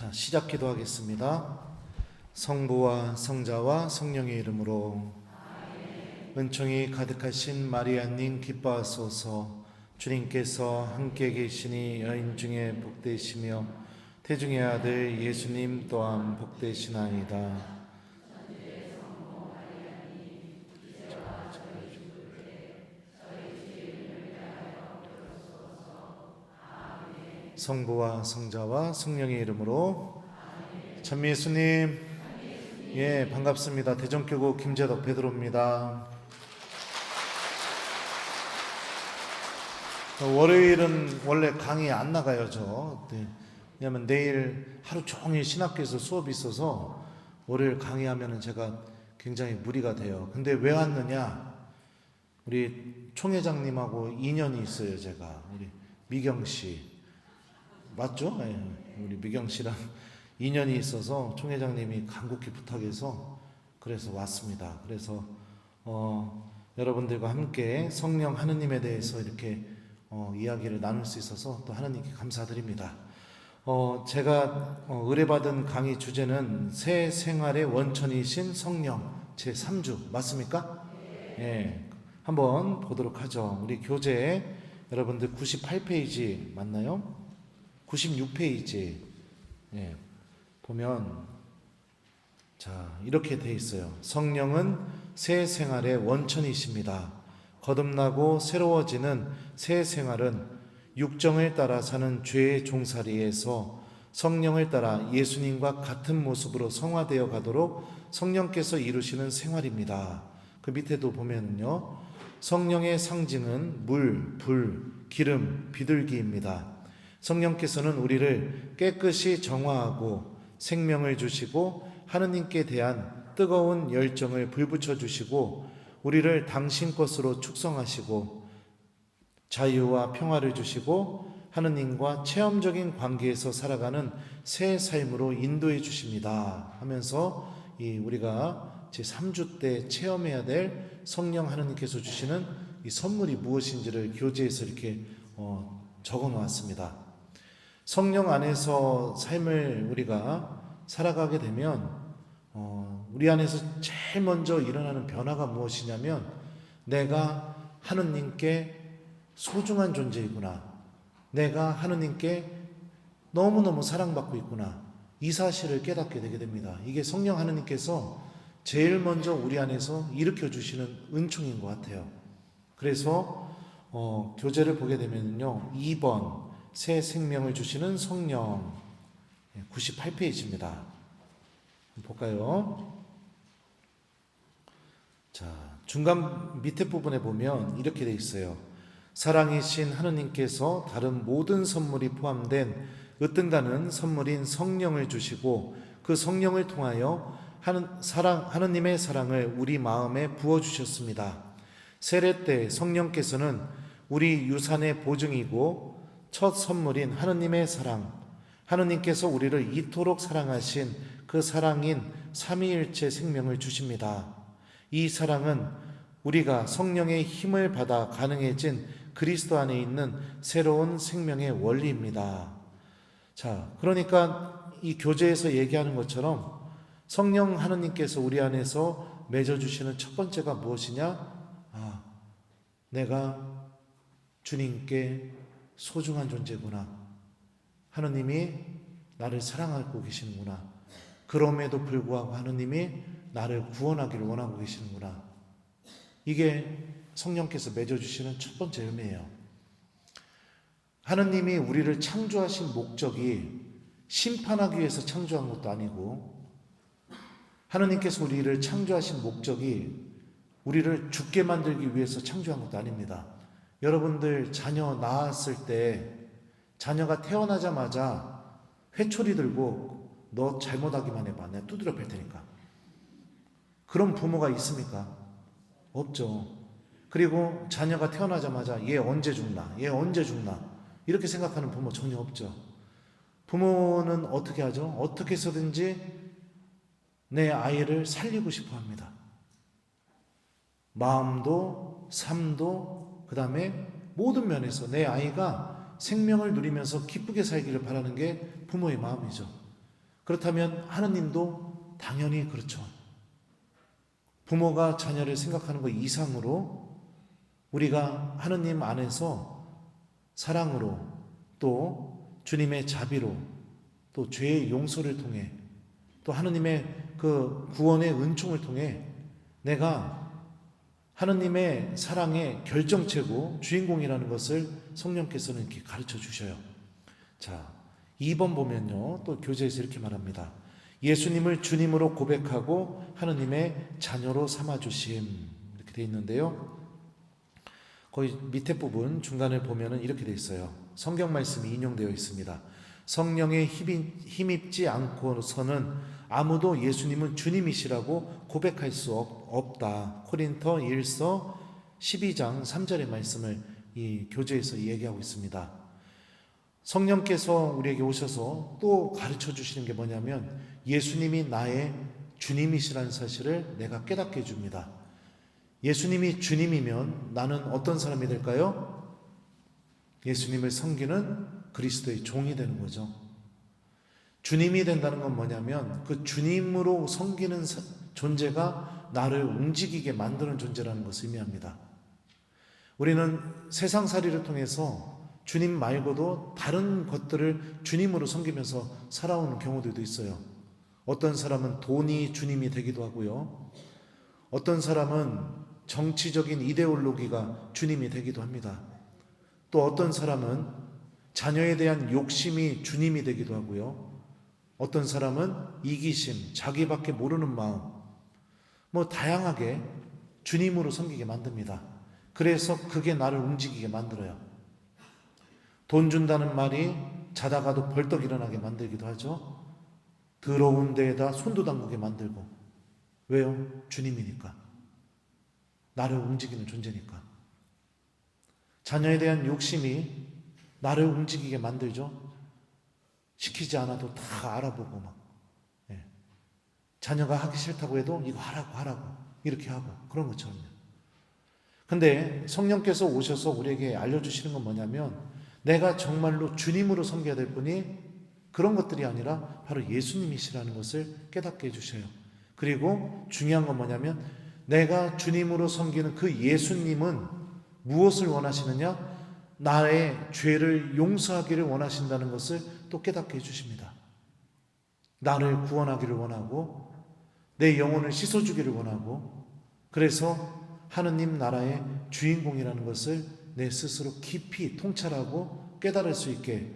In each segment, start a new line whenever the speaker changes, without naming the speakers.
자, 시작 기도하겠습니다. 성부와 성자와 성령의 이름으로. 은총이 가득하신 마리아님 기뻐하소서. 주님께서 함께 계시니 여인 중에 복되시며 태중의 아들 예수님 또한 복되시나이다. 성부와 성자와 성령의 이름으로. 참 예수님, 예, 반갑습니다. 대전교구 김재덕 베드로입니다. 월요일은 원래 강의 안 나가요, 저. 네. 왜냐면 내일 하루 종일 신학교에서 수업이 있어서 월요일 강의하면 제가 굉장히 무리가 돼요. 근데 왜 왔느냐? 우리 총회장님하고 인연이 있어요, 제가. 우리 미경 씨. 맞죠? 네. 우리 미경 씨랑 인연이 있어서 총회장님이 간곡히 부탁해서 그래서 왔습니다. 그래서 여러분들과 함께 성령 하느님에 대해서 이렇게 이야기를 나눌 수 있어서 또 하느님께 감사드립니다. 제가 의뢰받은 강의 주제는 새 생활의 원천이신 성령 제3주 맞습니까? 예, 한번 보도록 하죠. 우리 교재 여러분들 98페이지 맞나요? 96페이지 예, 보면 자 이렇게 돼 있어요. 성령은 새 생활의 원천이십니다. 거듭나고 새로워지는 새 생활은 육정을 따라 사는 죄의 종살이에서 성령을 따라 예수님과 같은 모습으로 성화되어 가도록 성령께서 이루시는 생활입니다. 그 밑에도 보면요, 성령의 상징은 물, 불, 기름, 비둘기입니다. 성령께서는 우리를 깨끗이 정화하고 생명을 주시고 하느님께 대한 뜨거운 열정을 불붙여 주시고 우리를 당신 것으로 축성하시고 자유와 평화를 주시고 하느님과 체험적인 관계에서 살아가는 새 삶으로 인도해 주십니다 하면서 우리가 제3주 때 체험해야 될 성령 하느님께서 주시는 이 선물이 무엇인지를 교재에서 이렇게 적어 놓았습니다. 성령 안에서 삶을 우리가 살아가게 되면 우리 안에서 제일 먼저 일어나는 변화가 무엇이냐면 내가 하느님께 소중한 존재이구나, 내가 하느님께 너무너무 사랑받고 있구나, 이 사실을 깨닫게 되게 됩니다. 이게 성령 하느님께서 제일 먼저 우리 안에서 일으켜 주시는 은총인 것 같아요. 그래서 교재를 보게 되면요, 2번 새 생명을 주시는 성령 98페이지입니다. 볼까요? 자, 중간 밑에 부분에 보면 이렇게 돼 있어요. 사랑이신 하느님께서 다른 모든 선물이 포함된 으뜸가는 선물인 성령을 주시고 그 성령을 통하여 하느님의 사랑을 우리 마음에 부어주셨습니다. 세례 때 성령께서는 우리 유산의 보증이고 첫 선물인 하느님의 사랑, 하느님께서 우리를 이토록 사랑하신 그 사랑인 삼위일체 생명을 주십니다. 이 사랑은 우리가 성령의 힘을 받아 가능해진 그리스도 안에 있는 새로운 생명의 원리입니다. 자, 그러니까 이 교재에서 얘기하는 것처럼 성령 하느님께서 우리 안에서 맺어주시는 첫 번째가 무엇이냐? 내가 주님께 소중한 존재구나. 하느님이 나를 사랑하고 계시는구나. 그럼에도 불구하고 하느님이 나를 구원하기를 원하고 계시는구나. 이게 성령께서 맺어주시는 첫 번째 의미예요. 하느님이 우리를 창조하신 목적이 심판하기 위해서 창조한 것도 아니고, 하느님께서 우리를 창조하신 목적이 우리를 죽게 만들기 위해서 창조한 것도 아닙니다. 여러분들 자녀 낳았을 때 자녀가 태어나자마자 회초리 들고 너 잘못하기만 해봐, 내가 두드려 팰 테니까. 그런 부모가 있습니까? 없죠. 그리고 자녀가 태어나자마자 얘 언제 죽나, 얘 언제 죽나 이렇게 생각하는 부모 전혀 없죠. 부모는 어떻게 하죠? 어떻게 해서든지 내 아이를 살리고 싶어 합니다. 마음도 삶도 그 다음에 모든 면에서 내 아이가 생명을 누리면서 기쁘게 살기를 바라는 게 부모의 마음이죠. 그렇다면 하느님도 당연히 그렇죠. 부모가 자녀를 생각하는 것 이상으로 우리가 하느님 안에서 사랑으로 또 주님의 자비로 또 죄의 용서를 통해 또 하느님의 그 구원의 은총을 통해 내가 하느님의 사랑의 결정체고 주인공이라는 것을 성령께서는 이렇게 가르쳐 주셔요. 자, 2번 보면요. 또 교재에서 이렇게 말합니다. 예수님을 주님으로 고백하고 하느님의 자녀로 삼아주심. 이렇게 되어 있는데요. 거의 밑에 부분 중간을 보면은 이렇게 되어 있어요. 성경 말씀이 인용되어 있습니다. 성령에 힘입지 않고서는 아무도 예수님은 주님이시라고 고백할 수 없다. 코린토 1서 12장 3절의 말씀을 이 교재에서 얘기하고 있습니다. 성령께서 우리에게 오셔서 또 가르쳐 주시는 게 뭐냐면 예수님이 나의 주님이시라는 사실을 내가 깨닫게 해줍니다. 예수님이 주님이면 나는 어떤 사람이 될까요? 예수님을 섬기는 그리스도의 종이 되는 거죠. 주님이 된다는 건 뭐냐면 그 주님으로 섬기는 존재가 나를 움직이게 만드는 존재라는 것을 의미합니다. 우리는 세상살이를 통해서 주님 말고도 다른 것들을 주님으로 섬기면서 살아오는 경우들도 있어요. 어떤 사람은 돈이 주님이 되기도 하고요. 어떤 사람은 정치적인 이데올로기가 주님이 되기도 합니다. 또 어떤 사람은 자녀에 대한 욕심이 주님이 되기도 하고요. 어떤 사람은 이기심, 자기밖에 모르는 마음, 다양하게 주님으로 섬기게 만듭니다. 그래서 그게 나를 움직이게 만들어요. 돈 준다는 말이 자다가도 벌떡 일어나게 만들기도 하죠. 더러운 데에다 손도 담그게 만들고. 왜요? 주님이니까. 나를 움직이는 존재니까. 자녀에 대한 욕심이 나를 움직이게 만들죠. 시키지 않아도 다 알아보고 막. 자녀가 하기 싫다고 해도 이거 하라고 이렇게 하고 그런 것처럼요. 근데 성령께서 오셔서 우리에게 알려주시는 건 뭐냐면 내가 정말로 주님으로 섬겨야 될 분이 그런 것들이 아니라 바로 예수님이시라는 것을 깨닫게 해주셔요. 그리고 중요한 건 뭐냐면 내가 주님으로 섬기는 그 예수님은 무엇을 원하시느냐? 나의 죄를 용서하기를 원하신다는 것을 또 깨닫게 해주십니다. 나를 구원하기를 원하고 내 영혼을 씻어주기를 원하고 그래서 하느님 나라의 주인공이라는 것을 내 스스로 깊이 통찰하고 깨달을 수 있게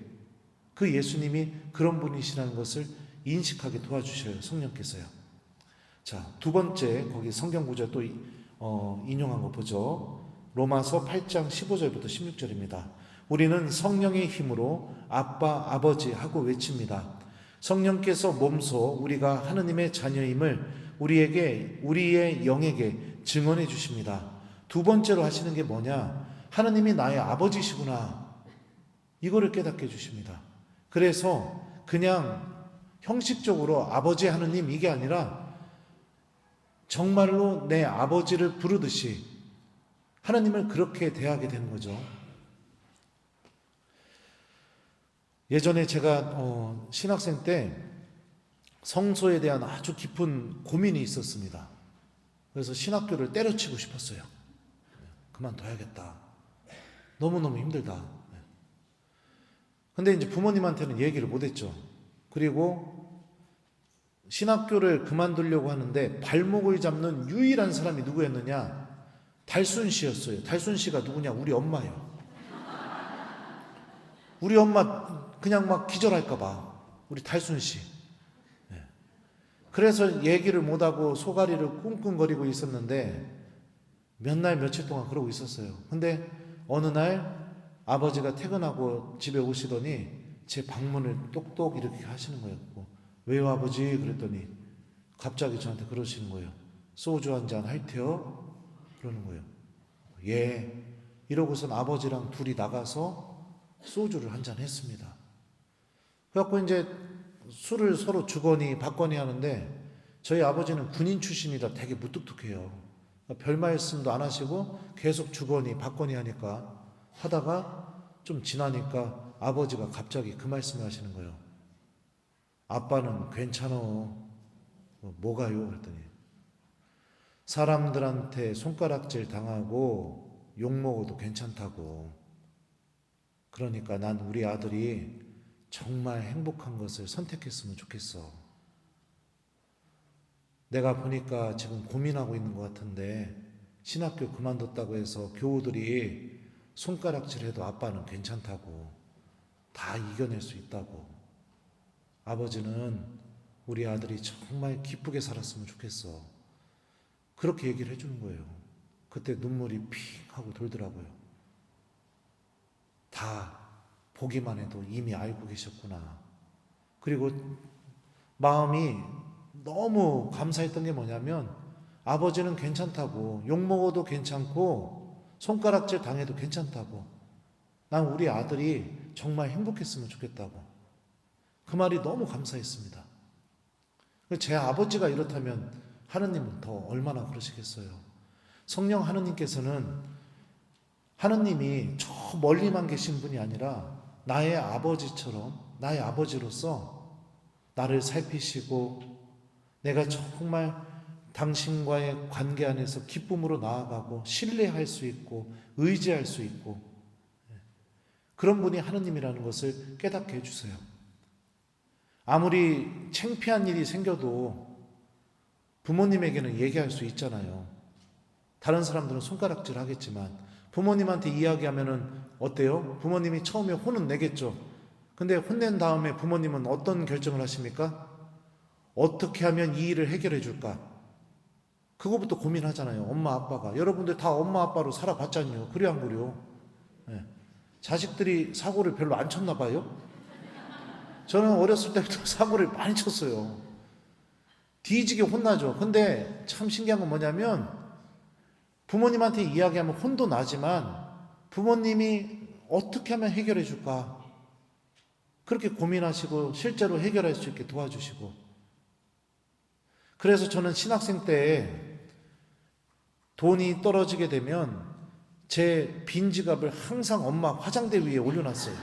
그 예수님이 그런 분이시라는 것을 인식하게 도와주셔요. 성령께서요. 자, 두 번째 거기 성경 구절 또 인용한 거 보죠. 로마서 8장 15절부터 16절입니다. 우리는 성령의 힘으로 아빠, 아버지 하고 외칩니다. 성령께서 몸소 우리가 하느님의 자녀임을 우리의 영에게 증언해 주십니다. 두 번째로 하시는 게 뭐냐? 하느님이 나의 아버지시구나. 이거를 깨닫게 해 주십니다. 그래서 그냥 형식적으로 아버지 하느님 이게 아니라 정말로 내 아버지를 부르듯이 하나님을 그렇게 대하게 되는 거죠. 예전에 제가 신학생 때 성소에 대한 아주 깊은 고민이 있었습니다. 그래서 신학교를 때려치고 싶었어요. 그만둬야겠다. 너무너무 힘들다. 근데 이제 부모님한테는 얘기를 못했죠. 그리고 신학교를 그만두려고 하는데 발목을 잡는 유일한 사람이 누구였느냐? 달순 씨였어요. 달순 씨가 누구냐? 우리 엄마예요. 우리 엄마 그냥 막 기절할까봐. 우리 달순 씨. 그래서 얘기를 못하고 소가리를 꿍꿍거리고 있었는데 몇 날 며칠 동안 그러고 있었어요. 근데 어느 날 아버지가 퇴근하고 집에 오시더니 제 방문을 똑똑 이렇게 하시는 거예요. 왜요 아버지? 그랬더니 갑자기 저한테 그러시는 거예요. 소주 한잔 할테요? 그러는 거예요. 예. 이러고선 아버지랑 둘이 나가서 소주를 한잔 했습니다. 그래갖고 이제 술을 서로 주거니 받거니 하는데 저희 아버지는 군인 출신이라 되게 무뚝뚝해요. 별 말씀도 안 하시고 계속 주거니 받거니 하다가 좀 지나니까 아버지가 갑자기 그 말씀을 하시는 거예요. 아빠는 괜찮어. 뭐가요? 그랬더니 사람들한테 손가락질 당하고 욕먹어도 괜찮다고. 그러니까 난 우리 아들이 정말 행복한 것을 선택했으면 좋겠어. 내가 보니까 지금 고민하고 있는 것 같은데 신학교 그만뒀다고 해서 교우들이 손가락질해도 아빠는 괜찮다고. 다 이겨낼 수 있다고. 아버지는 우리 아들이 정말 기쁘게 살았으면 좋겠어. 그렇게 얘기를 해주는 거예요. 그때 눈물이 핑 하고 돌더라고요. 다 보기만 해도 이미 알고 계셨구나. 그리고 마음이 너무 감사했던 게 뭐냐면 아버지는 괜찮다고, 욕먹어도 괜찮고 손가락질 당해도 괜찮다고, 난 우리 아들이 정말 행복했으면 좋겠다고. 그 말이 너무 감사했습니다. 제 아버지가 이렇다면 하느님은 더 얼마나 그러시겠어요. 성령 하느님께서는 하느님이 저 멀리만 계신 분이 아니라 나의 아버지처럼, 나의 아버지로서 나를 살피시고 내가 정말 당신과의 관계 안에서 기쁨으로 나아가고 신뢰할 수 있고 의지할 수 있고 그런 분이 하느님이라는 것을 깨닫게 해주세요. 아무리 창피한 일이 생겨도 부모님에게는 얘기할 수 있잖아요. 다른 사람들은 손가락질 하겠지만 부모님한테 이야기하면은 어때요? 부모님이 처음에 혼은 내겠죠. 근데 혼낸 다음에 부모님은 어떤 결정을 하십니까? 어떻게 하면 이 일을 해결해 줄까? 그거부터 고민하잖아요. 엄마 아빠가. 여러분들 다 엄마 아빠로 살아봤잖아요. 그래 안 그래요? 네. 자식들이 사고를 별로 안 쳤나 봐요. 저는 어렸을 때부터 사고를 많이 쳤어요. 뒤지게 혼나죠. 근데 참 신기한 건 뭐냐면 부모님한테 이야기하면 혼도 나지만 부모님이 어떻게 하면 해결해 줄까? 그렇게 고민하시고 실제로 해결할 수 있게 도와주시고. 그래서 저는 신학생 때 돈이 떨어지게 되면 제 빈 지갑을 항상 엄마 화장대 위에 올려놨어요.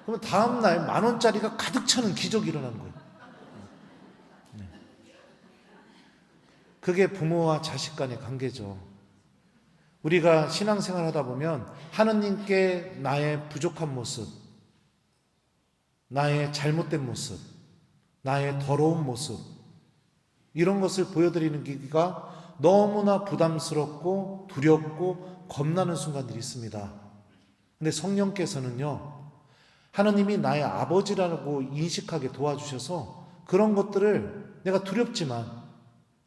그러면 다음날 10,000원짜리가 가득 차는 기적이 일어나는 거예요. 그게 부모와 자식 간의 관계죠. 우리가 신앙생활 하다 보면 하느님께 나의 부족한 모습, 나의 잘못된 모습, 나의 더러운 모습, 이런 것을 보여드리는 기가 너무나 부담스럽고 두렵고 겁나는 순간들이 있습니다. 근데 성령께서는요, 하느님이 나의 아버지라고 인식하게 도와주셔서 그런 것들을 내가 두렵지만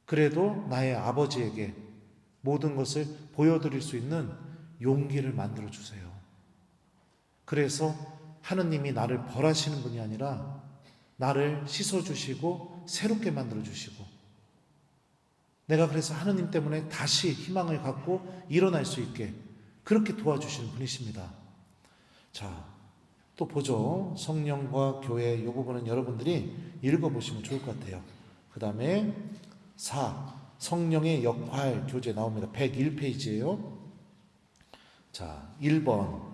그래도 나의 아버지에게 모든 것을 보여드릴 수 있는 용기를 만들어 주세요. 그래서 하느님이 나를 벌하시는 분이 아니라 나를 씻어주시고 새롭게 만들어 주시고 내가 그래서 하느님 때문에 다시 희망을 갖고 일어날 수 있게 그렇게 도와주시는 분이십니다. 자, 또 보죠. 성령과 교회 이 부분은 여러분들이 읽어보시면 좋을 것 같아요. 그 다음에 4. 성령의 역할 교재 나옵니다. 101페이지예요. 자, 1번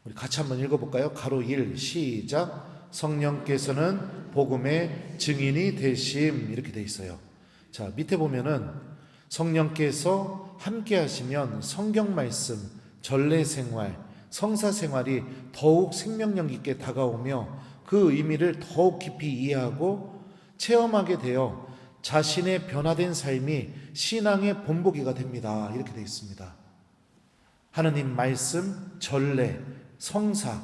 우리 같이 한번 읽어볼까요? 가로 1 시작. 성령께서는 복음의 증인이 되심 이렇게 돼 있어요. 자, 밑에 보면은 성령께서 함께 하시면 성경 말씀, 전례 생활, 성사 생활이 더욱 생명력 있게 다가오며 그 의미를 더욱 깊이 이해하고 체험하게 되어 자신의 변화된 삶이 신앙의 본보기가 됩니다. 이렇게 되어 있습니다. 하느님 말씀, 전례, 성사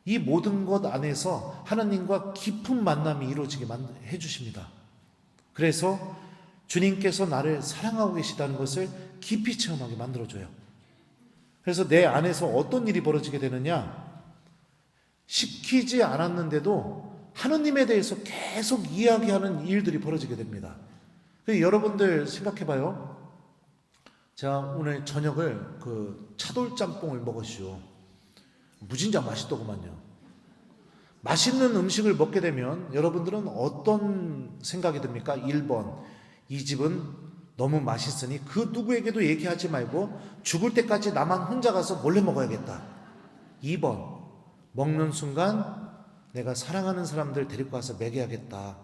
이 모든 것 안에서 하나님과 깊은 만남이 이루어지게 해주십니다. 그래서 주님께서 나를 사랑하고 계시다는 것을 깊이 체험하게 만들어줘요. 그래서 내 안에서 어떤 일이 벌어지게 되느냐, 시키지 않았는데도 하느님에 대해서 계속 이야기하는 일들이 벌어지게 됩니다. 여러분들 생각해봐요. 제가 오늘 저녁을 차돌짬뽕을 먹었슈. 무진장 맛있더구만요. 맛있는 음식을 먹게 되면 여러분들은 어떤 생각이 듭니까? 1번, 이 집은 너무 맛있으니 그 누구에게도 얘기하지 말고 죽을 때까지 나만 혼자 가서 몰래 먹어야겠다. 2번, 먹는 순간 내가 사랑하는 사람들 데리고 와서 먹여야겠다,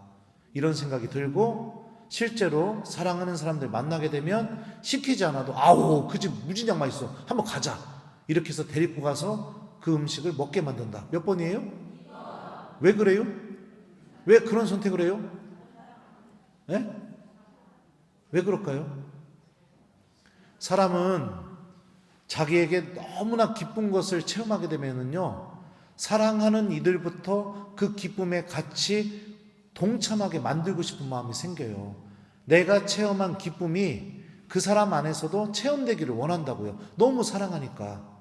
이런 생각이 들고, 실제로 사랑하는 사람들 만나게 되면 시키지 않아도 아우 그 집 무진장 맛있어, 한번 가자, 이렇게 해서 데리고 가서 그 음식을 먹게 만든다. 몇 번이에요? 왜 그래요? 왜 그런 선택을 해요? 네? 왜 그럴까요? 사람은 자기에게 너무나 기쁜 것을 체험하게 되면은요, 사랑하는 이들부터 그 기쁨에 같이 동참하게 만들고 싶은 마음이 생겨요. 내가 체험한 기쁨이 그 사람 안에서도 체험되기를 원한다고요. 너무 사랑하니까.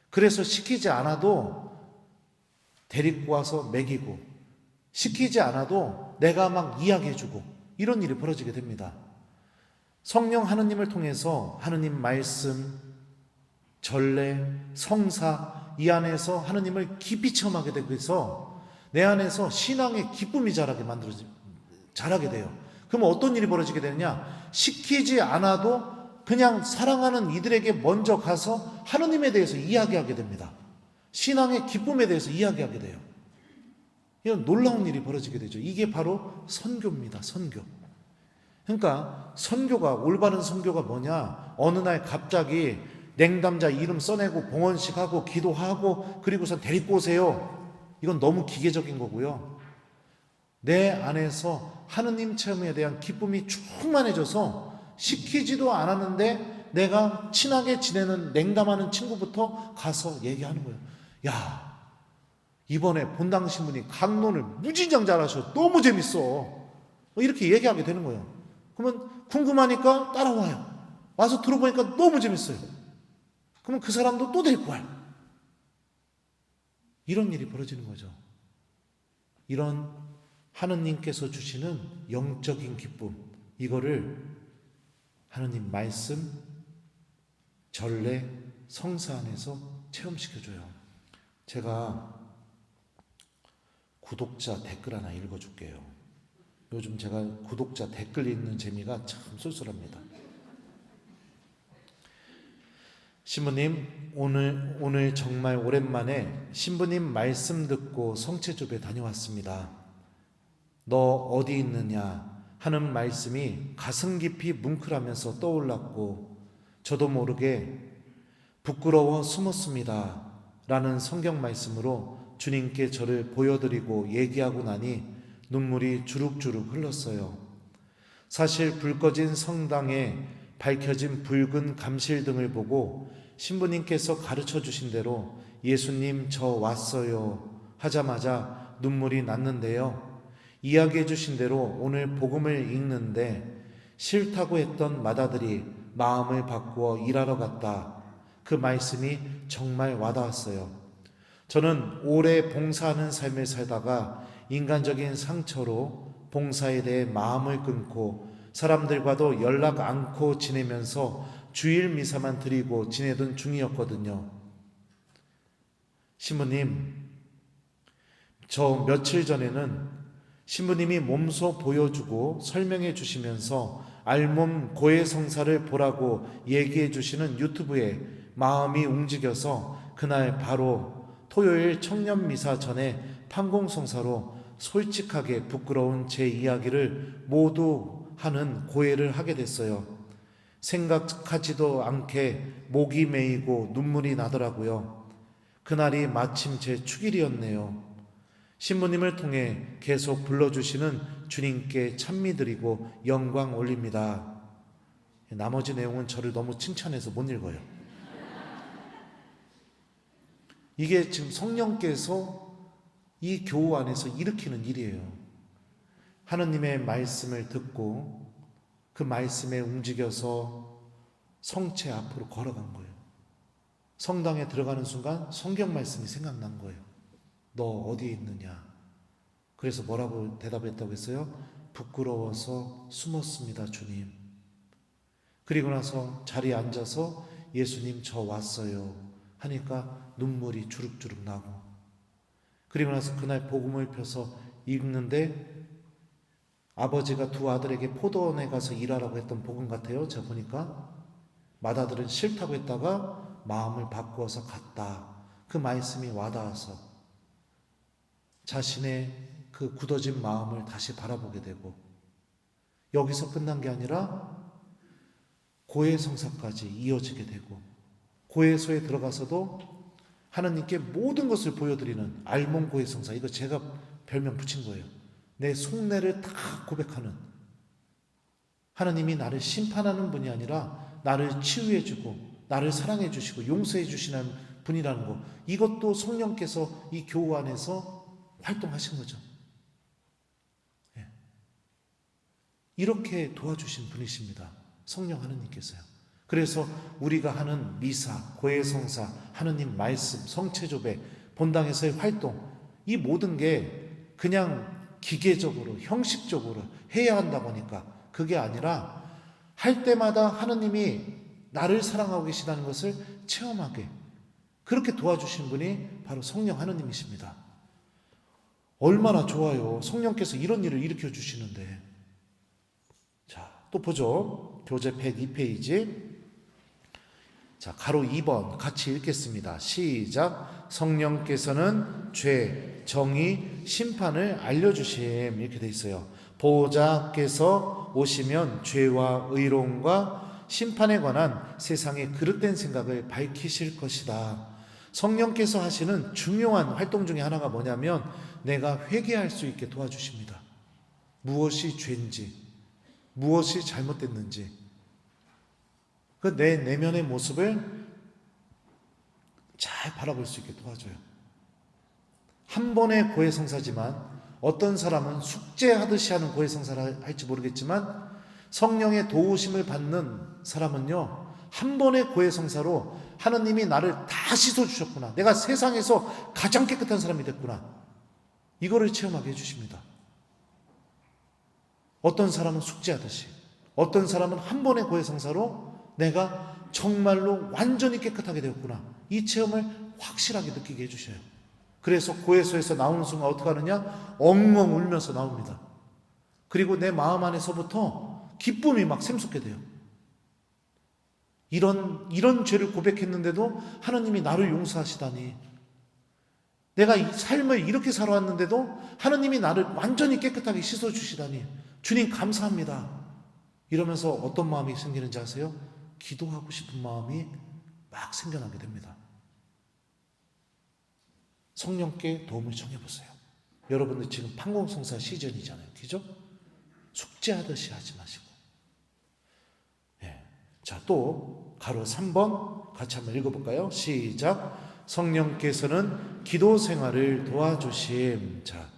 그래서 시키지 않아도 데리고 와서 먹이고, 시키지 않아도 내가 막 이야기해주고, 이런 일이 벌어지게 됩니다. 성령 하느님을 통해서 하느님 말씀, 전례, 성사, 이 안에서 하느님을 깊이 체험하게 되고 해서 내 안에서 신앙의 기쁨이 자라게 돼요. 그럼 어떤 일이 벌어지게 되느냐? 시키지 않아도 그냥 사랑하는 이들에게 먼저 가서 하느님에 대해서 이야기하게 됩니다. 신앙의 기쁨에 대해서 이야기하게 돼요. 이런 놀라운 일이 벌어지게 되죠. 이게 바로 선교입니다. 선교. 그러니까 선교가, 올바른 선교가 뭐냐? 어느 날 갑자기 냉담자 이름 써내고 봉헌식 하고 기도하고 그리고선 데리고 오세요. 이건 너무 기계적인 거고요. 내 안에서 하느님 체험에 대한 기쁨이 충만해져서 시키지도 않았는데 내가 친하게 지내는 냉담하는 친구부터 가서 얘기하는 거예요. 야, 이번에 본당 신부님 강론을 무진장 잘하셔. 너무 재밌어. 이렇게 얘기하게 되는 거예요. 그러면 궁금하니까 따라와요. 와서 들어보니까 너무 재밌어요. 그러면 그 사람도 또 데리고 와요. 이런 일이 벌어지는 거죠. 이런 하느님께서 주시는 영적인 기쁨, 이거를 하느님 말씀, 전례, 성사 안에서 체험시켜줘요. 제가 구독자 댓글 하나 읽어줄게요. 요즘 제가 구독자 댓글 읽는 재미가 참 쏠쏠합니다. 신부님, 오늘 정말 오랜만에 신부님 말씀 듣고 성체조배 다녀왔습니다. 너 어디 있느냐 하는 말씀이 가슴 깊이 뭉클하면서 떠올랐고, 저도 모르게 부끄러워 숨었습니다 라는 성경 말씀으로 주님께 저를 보여드리고 얘기하고 나니 눈물이 주룩주룩 흘렀어요. 사실 불 꺼진 성당에 밝혀진 붉은 감실등을 보고 신부님께서 가르쳐 주신 대로 예수님 저 왔어요 하자마자 눈물이 났는데요. 이야기해 주신 대로 오늘 복음을 읽는데 싫다고 했던 마다들이 마음을 바꾸어 일하러 갔다. 그 말씀이 정말 와닿았어요. 저는 오래 봉사하는 삶을 살다가 인간적인 상처로 봉사에 대해 마음을 끊고 사람들과도 연락 않고 지내면서 주일 미사만 드리고 지내던 중이었거든요. 신부님, 저 며칠 전에는 신부님이 몸소 보여주고 설명해 주시면서 알몸 고해성사를 보라고 얘기해 주시는 유튜브에 마음이 움직여서 그날 바로 토요일 청년미사 전에 판공성사로 솔직하게 부끄러운 제 이야기를 모두 하는 고해를 하게 됐어요. 생각하지도 않게 목이 메이고 눈물이 나더라고요. 그날이 마침 제 축일이었네요. 신부님을 통해 계속 불러주시는 주님께 찬미드리고 영광 올립니다. 나머지 내용은 저를 너무 칭찬해서 못 읽어요. 이게 지금 성령께서 이 교우 안에서 일으키는 일이에요. 하느님의 말씀을 듣고 그 말씀에 움직여서 성체 앞으로 걸어간 거예요. 성당에 들어가는 순간 성경 말씀이 생각난 거예요. 너 어디에 있느냐? 그래서 뭐라고 대답했다고 했어요? 부끄러워서 숨었습니다, 주님. 그리고 나서 자리에 앉아서 예수님 저 왔어요 하니까 눈물이 주룩주룩 나고, 그리고 나서 그날 복음을 펴서 읽는데 아버지가 두 아들에게 포도원에 가서 일하라고 했던 복음 같아요. 제가 보니까 맏아들은 싫다고 했다가 마음을 바꾸어서 갔다. 그 말씀이 와닿아서 자신의 그 굳어진 마음을 다시 바라보게 되고, 여기서 끝난 게 아니라 고해성사까지 이어지게 되고, 고해소에 들어가서도 하나님께 모든 것을 보여드리는 알몬 고해성사, 이거 제가 별명 붙인 거예요. 내 속내를 다 고백하는, 하나님이 나를 심판하는 분이 아니라 나를 치유해주고 나를 사랑해주시고 용서해주시는 분이라는 거, 이것도 성령께서 이 교우 안에서 활동하신 거죠. 이렇게 도와주신 분이십니다. 성령 하느님께서요. 그래서 우리가 하는 미사, 고해성사, 하느님 말씀, 성체조배, 본당에서의 활동, 이 모든 게 그냥 기계적으로 형식적으로 해야 한다고 하니까 그게 아니라 할 때마다 하느님이 나를 사랑하고 계시다는 것을 체험하게 그렇게 도와주신 분이 바로 성령 하느님이십니다. 얼마나 좋아요. 성령께서 이런 일을 일으켜 주시는데. 자, 또 보죠. 교재 102페이지. 자, 가로 2번 같이 읽겠습니다. 시작. 성령께서는 죄, 정의, 심판을 알려주심. 이렇게 돼 있어요. 보호자께서 오시면 죄와 의로움과 심판에 관한 세상의 그릇된 생각을 밝히실 것이다. 성령께서 하시는 중요한 활동 중에 하나가 뭐냐면 내가 회개할 수 있게 도와주십니다. 무엇이 죄인지, 무엇이 잘못됐는지, 그 내 내면의 모습을 잘 바라볼 수 있게 도와줘요. 한 번의 고해성사지만 어떤 사람은 숙제하듯이 하는 고해성사를 할지 모르겠지만 성령의 도우심을 받는 사람은요, 한 번의 고해성사로 하나님이 나를 다 씻어주셨구나, 내가 세상에서 가장 깨끗한 사람이 됐구나, 이거를 체험하게 해주십니다. 어떤 사람은 숙제하듯이, 어떤 사람은 한 번의 고해성사로 내가 정말로 완전히 깨끗하게 되었구나, 이 체험을 확실하게 느끼게 해주셔요. 그래서 고해소에서 나오는 순간 어떻게 하느냐? 엉엉 울면서 나옵니다. 그리고 내 마음 안에서부터 기쁨이 막 샘솟게 돼요. 이런 죄를 고백했는데도 하나님이 나를 용서하시다니, 내가 이 삶을 이렇게 살아왔는데도 하나님이 나를 완전히 깨끗하게 씻어주시다니 주님 감사합니다. 이러면서 어떤 마음이 생기는지 아세요? 기도하고 싶은 마음이 막 생겨나게 됩니다. 성령께 도움을 청해보세요. 여러분들 지금 판공성사 시즌이잖아요. 그죠? 숙제하듯이 하지 마시고. 자, 또 가로 3번 같이 한번 읽어볼까요? 시작. 성령께서는 기도 생활을 도와주심. 자,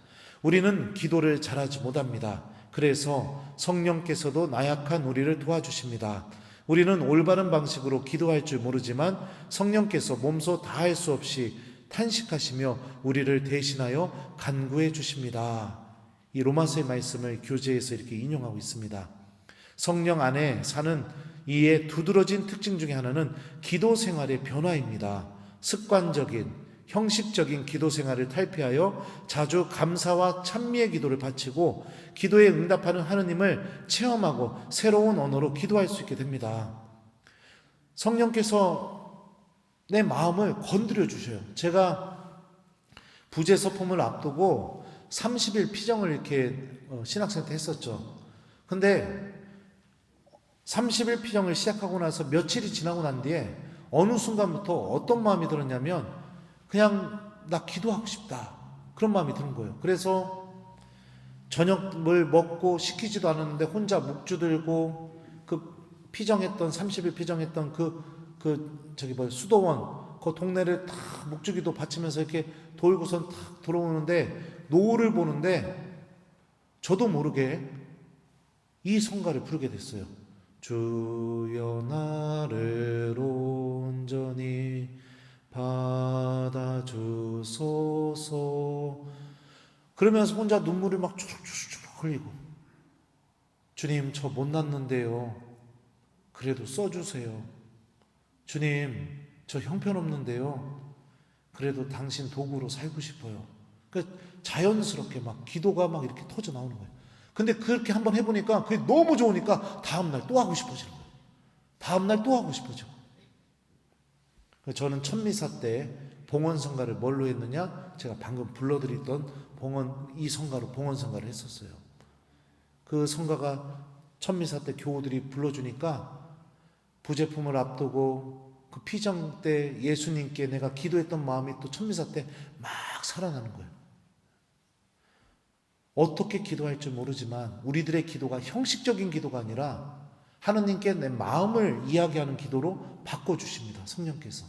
우리는 기도를 잘하지 못합니다. 그래서 성령께서도 나약한 우리를 도와주십니다. 우리는 올바른 방식으로 기도할 줄 모르지만 성령께서 몸소 다할 수 없이 탄식하시며 우리를 대신하여 간구해 주십니다. 이 로마서의 말씀을 교재에서 이렇게 인용하고 있습니다. 성령 안에 사는 이의 두드러진 특징 중에 하나는 기도 생활의 변화입니다. 습관적인, 형식적인 기도 생활을 탈피하여 자주 감사와 찬미의 기도를 바치고 기도에 응답하는 하느님을 체험하고 새로운 언어로 기도할 수 있게 됩니다. 성령께서 내 마음을 건드려 주셔요. 제가 부재 서품을 앞두고 30일 피정을 이렇게 신학생 때 했었죠. 근데 30일 피정을 시작하고 나서 며칠이 지나고 난 뒤에 어느 순간부터 어떤 마음이 들었냐면 그냥 나 기도하고 싶다, 그런 마음이 드는 거예요. 그래서 저녁을 먹고 시키지도 않았는데 혼자 묵주 들고 그 피정했던 30일 피정했던 수도원 그 동네를 다 묵주기도 바치면서 이렇게 돌고선 탁 들어오는데 노을을 보는데 저도 모르게 이 성가를 부르게 됐어요. 주여 나를 온전히 받아주소서. 그러면서 혼자 눈물을 막 주룩주룩 흘리고, 주님 저 못났는데요, 그래도 써주세요. 주님 저 형편없는데요, 그래도 당신 도구로 살고 싶어요. 그러니까 자연스럽게 막 기도가 막 이렇게 터져 나오는 거예요. 근데 그렇게 한번 해보니까 그게 너무 좋으니까 다음날 또 하고 싶어지는 거예요. 다음날 또 하고 싶어지고. 저는 천미사 때 봉헌성가를 뭘로 했느냐? 제가 방금 불러드렸던 이 성가로 봉헌 성가를 했었어요. 그 성가가 천미사 때 교우들이 불러주니까 부제품을 앞두고 그 피정 때 예수님께 내가 기도했던 마음이 또 천미사 때 막 살아나는 거예요. 어떻게 기도할 줄 모르지만 우리들의 기도가 형식적인 기도가 아니라 하느님께 내 마음을 이야기하는 기도로 바꿔주십니다. 성령께서.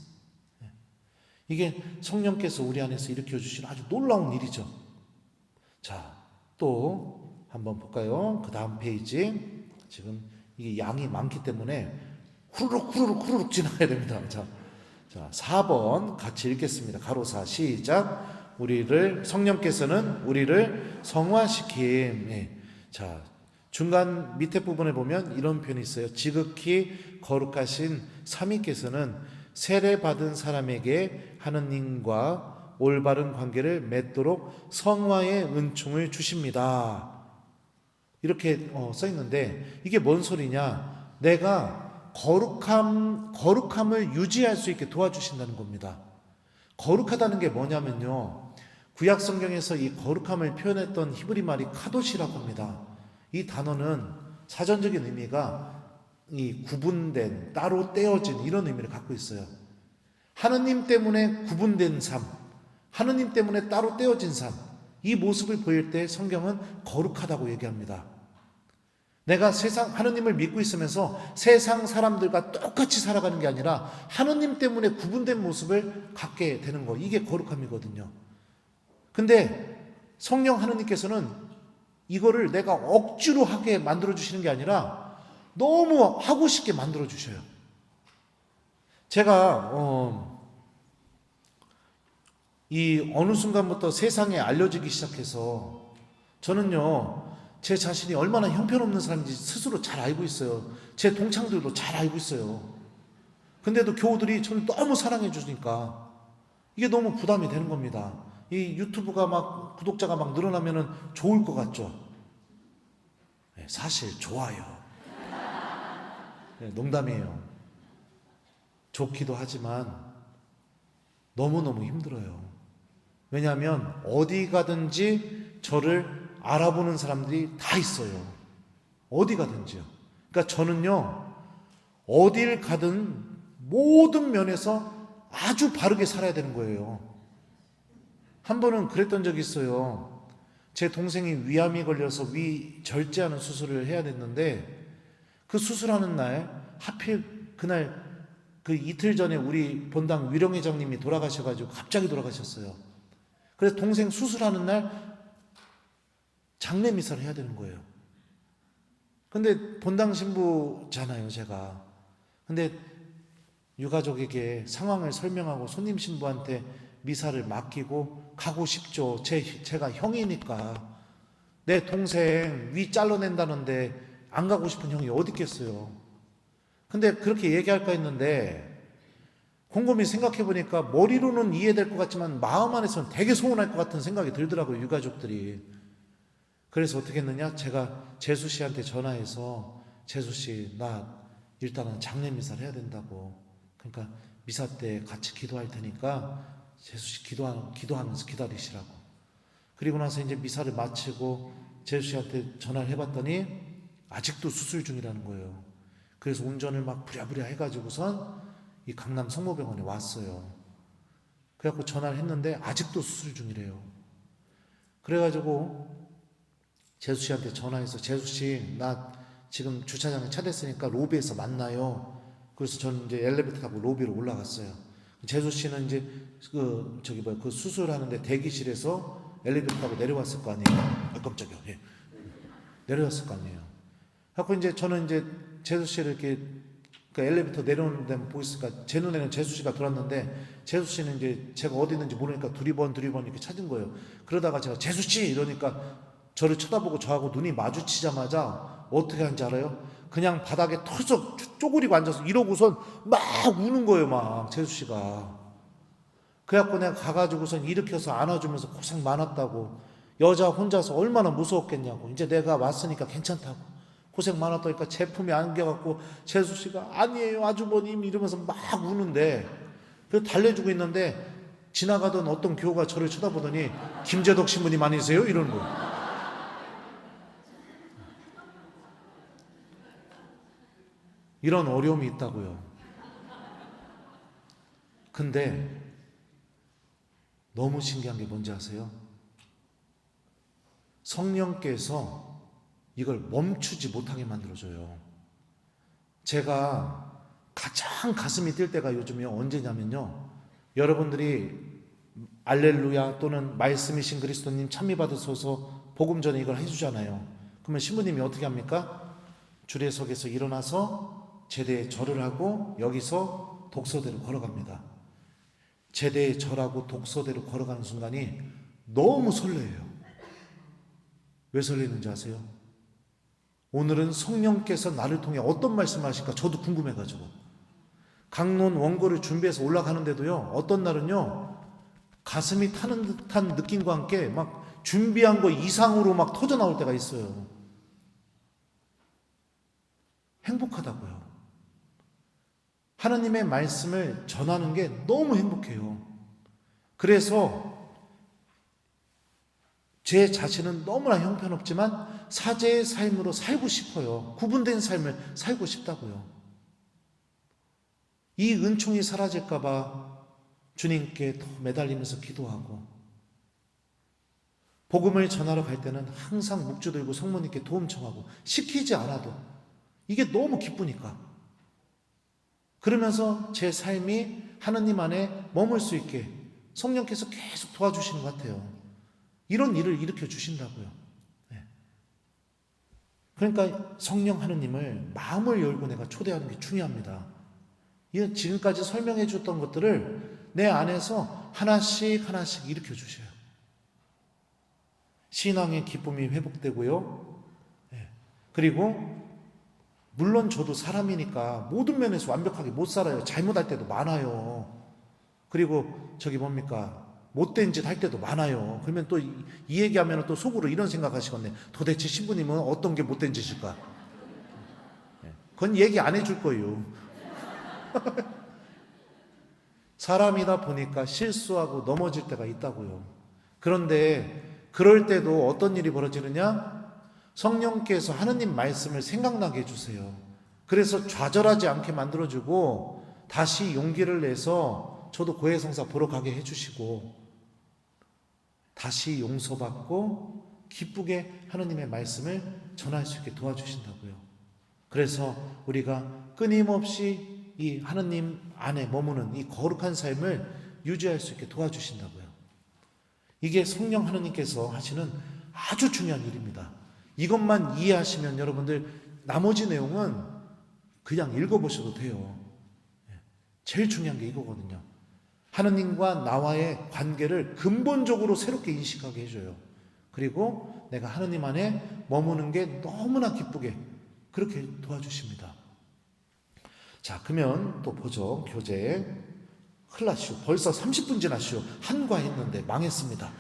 이게 성령께서 우리 안에서 일으켜 주시는 아주 놀라운 일이죠. 자, 또 한번 볼까요? 그 다음 페이지. 지금 이게 양이 많기 때문에 후루룩 지나가야 됩니다. 자, 4번 같이 읽겠습니다. 가로사 시작. 성령께서는 우리를 성화시킴. 자, 중간 밑에 부분에 보면 이런 표현이 있어요. 지극히 거룩하신 삼위께서는 세례받은 사람에게 하느님과 올바른 관계를 맺도록 성화의 은총을 주십니다. 이렇게 써 있는데 이게 뭔 소리냐? 내가 거룩함을 유지할 수 있게 도와주신다는 겁니다. 거룩하다는 게 뭐냐면요, 구약 성경에서 이 거룩함을 표현했던 히브리 말이 카도시라고 합니다. 이 단어는 사전적인 의미가 이 구분된, 따로 떼어진 이런 의미를 갖고 있어요. 하느님 때문에 구분된 삶, 하느님 때문에 따로 떼어진 삶, 이 모습을 보일 때 성경은 거룩하다고 얘기합니다. 내가 하느님을 믿고 있으면서 세상 사람들과 똑같이 살아가는 게 아니라 하느님 때문에 구분된 모습을 갖게 되는 거, 이게 거룩함이거든요. 근데 성령 하느님께서는 이거를 내가 억지로 하게 만들어주시는 게 아니라 너무 하고 싶게 만들어주셔요. 제가 이 어느 순간부터 세상에 알려지기 시작해서 저는요, 제 자신이 얼마나 형편없는 사람인지 스스로 잘 알고 있어요. 제 동창들도 잘 알고 있어요. 근데도 교우들이 저를 너무 사랑해 주니까 이게 너무 부담이 되는 겁니다. 이 유튜브가 막 구독자가 막 늘어나면은 좋을 것 같죠? 네, 사실 좋아요. 네, 농담이에요. 좋기도 하지만 너무너무 힘들어요. 왜냐하면 어디 가든지 저를 알아보는 사람들이 다 있어요. 어디 가든지요. 그러니까 저는요, 어딜 가든 모든 면에서 아주 바르게 살아야 되는 거예요. 한 번은 그랬던 적이 있어요. 제 동생이 위암이 걸려서 위 절제하는 수술을 해야 됐는데 그 수술하는 날, 하필 그날 그 이틀 전에 우리 본당 위령회장님이 돌아가셔가지고 갑자기 돌아가셨어요. 그래서 동생 수술하는 날 장례 미사를 해야 되는 거예요. 근데 본당 신부잖아요, 제가. 근데 유가족에게 상황을 설명하고 손님 신부한테 미사를 맡기고 가고 싶죠. 제가 형이니까. 내 동생 위 잘라낸다는데 안 가고 싶은 형이 어디 있겠어요. 근데 그렇게 얘기할까 했는데 곰곰이 생각해 보니까 머리로는 이해될 것 같지만 마음 안에서는 되게 서운할 것 같은 생각이 들더라고요, 유가족들이. 그래서 어떻게 했느냐? 제가 재수 씨한테 전화해서 재수 씨, 나 일단은 장례 미사를 해야 된다고. 그러니까 미사 때 같이 기도할 테니까 재수 씨 기도하면서 기다리시라고. 그리고 나서 이제 미사를 마치고 재수 씨한테 전화를 해봤더니 아직도 수술 중이라는 거예요. 그래서 운전을 막 부랴부랴 해가지고선 이 강남 성모병원에 왔어요. 그래갖고 전화를 했는데 아직도 수술 중이래요. 그래가지고 재수 씨한테 전화해서 재수 씨, 나 지금 주차장에 차 댔으니까 로비에서 만나요. 그래서 저는 이제 엘리베이터 타고 로비로 올라갔어요. 재수 씨는 이제 그 수술하는데 대기실에서 엘리베이터 타고 내려왔을 거 아니에요. 아, 깜짝이야. 예. 내려왔을 거 아니에요. 그래서 이제 저는 이제 재수 씨를 이렇게 그 엘리베이터 내려오는 데만 보였으니까 제 눈에는 재수 씨가 들어왔는데 재수 씨는 이제 제가 어디 있는지 모르니까 두리번 이렇게 찾은 거예요. 그러다가 제가 재수 씨 이러니까 저를 쳐다보고 저하고 눈이 마주치자마자 어떻게 하는지 알아요? 그냥 바닥에 털썩 쪼그리고 앉아서 이러고선 막 우는 거예요, 막 재수 씨가. 그래갖고 내가 가가지고선 일으켜서 안아주면서 고생 많았다고, 여자 혼자서 얼마나 무서웠겠냐고, 이제 내가 왔으니까 괜찮다고, 고생 많았다니까 제품이 안겨갖고 재수 씨가 아니에요 아주버님 이러면서 막 우는데, 그래서 달래주고 있는데 지나가던 어떤 교우가 저를 쳐다보더니 김재덕 신부님 아니세요? 이러는 거예요. 이런 어려움이 있다고요. 근데 너무 신기한 게 뭔지 아세요? 성령께서 이걸 멈추지 못하게 만들어줘요. 제가 가장 가슴이 뛸 때가 요즘에 언제냐면요, 여러분들이 알렐루야 또는 말씀이신 그리스도님 찬미받으소서 복음 전에 이걸 해주잖아요. 그러면 신부님이 어떻게 합니까? 주례석에서 일어나서 제대에 절을 하고 여기서 독서대로 걸어갑니다. 제대에 절하고 독서대로 걸어가는 순간이 너무 설레요. 왜 설레는지 아세요? 오늘은 성령께서 나를 통해 어떤 말씀을 하실까 저도 궁금해가지고 강론 원고를 준비해서 올라가는데도요, 어떤 날은요 가슴이 타는 듯한 느낌과 함께 막 준비한 거 이상으로 막 터져 나올 때가 있어요. 행복하다고요. 하나님의 말씀을 전하는 게 너무 행복해요. 그래서 제 자신은 너무나 형편없지만 사제의 삶으로 살고 싶어요. 구분된 삶을 살고 싶다고요. 이 은총이 사라질까 봐 주님께 더 매달리면서 기도하고, 복음을 전하러 갈 때는 항상 묵주 들고 성모님께 도움 청하고, 시키지 않아도 이게 너무 기쁘니까. 그러면서 제 삶이 하나님 안에 머물 수 있게 성령께서 계속 도와주시는 것 같아요. 이런 일을 일으켜 주신다고요. 그러니까 성령 하느님을 마음을 열고 내가 초대하는 게 중요합니다. 지금까지 설명해 줬던 것들을 내 안에서 하나씩 하나씩 일으켜 주셔요. 신앙의 기쁨이 회복되고요. 그리고 물론 저도 사람이니까 모든 면에서 완벽하게 못 살아요. 잘못할 때도 많아요. 그리고 저기 뭡니까? 못된 짓 할 때도 많아요. 그러면 또 이 얘기하면 또 속으로 이런 생각하시겠네. 도대체 신부님은 어떤 게 못된 짓일까? 그건 얘기 안 해줄 거예요. 사람이다 보니까 실수하고 넘어질 때가 있다고요. 그런데 그럴 때도 어떤 일이 벌어지느냐? 성령께서 하느님 말씀을 생각나게 해주세요. 그래서 좌절하지 않게 만들어주고 다시 용기를 내서 저도 고해성사 보러 가게 해주시고 다시 용서받고 기쁘게 하느님의 말씀을 전할 수 있게 도와주신다고요. 그래서 우리가 끊임없이 이 하느님 안에 머무는 이 거룩한 삶을 유지할 수 있게 도와주신다고요. 이게 성령 하느님께서 하시는 아주 중요한 일입니다. 이것만 이해하시면 여러분들 나머지 내용은 그냥 읽어보셔도 돼요. 제일 중요한 게 이거거든요. 하느님과 나와의 관계를 근본적으로 새롭게 인식하게 해줘요. 그리고 내가 하느님 안에 머무는 게 너무나 기쁘게 그렇게 도와주십니다. 자, 그러면 또 보죠. 교재 큰일 났슈. 벌써 30분 지났슈. 한과 했는데 망했습니다.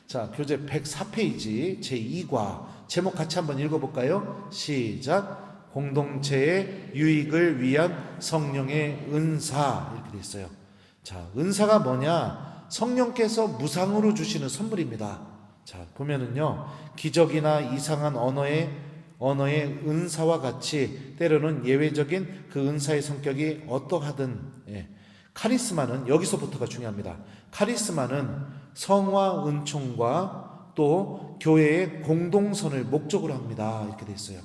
자, 교재 104페이지 제2과 제목 같이 한번 읽어볼까요? 시작. 공동체의 유익을 위한 성령의 은사, 이렇게 되어 있어요. 자, 은사가 뭐냐? 성령께서 무상으로 주시는 선물입니다. 자, 보면은요, 기적이나 이상한 언어의 은사와 같이 때로는 예외적인 그 은사의 성격이 어떠하든, 카리스마는 여기서부터가 중요합니다. 카리스마는 성화 은총과 또 교회의 공동선을 목적으로 합니다. 이렇게 되어 있어요.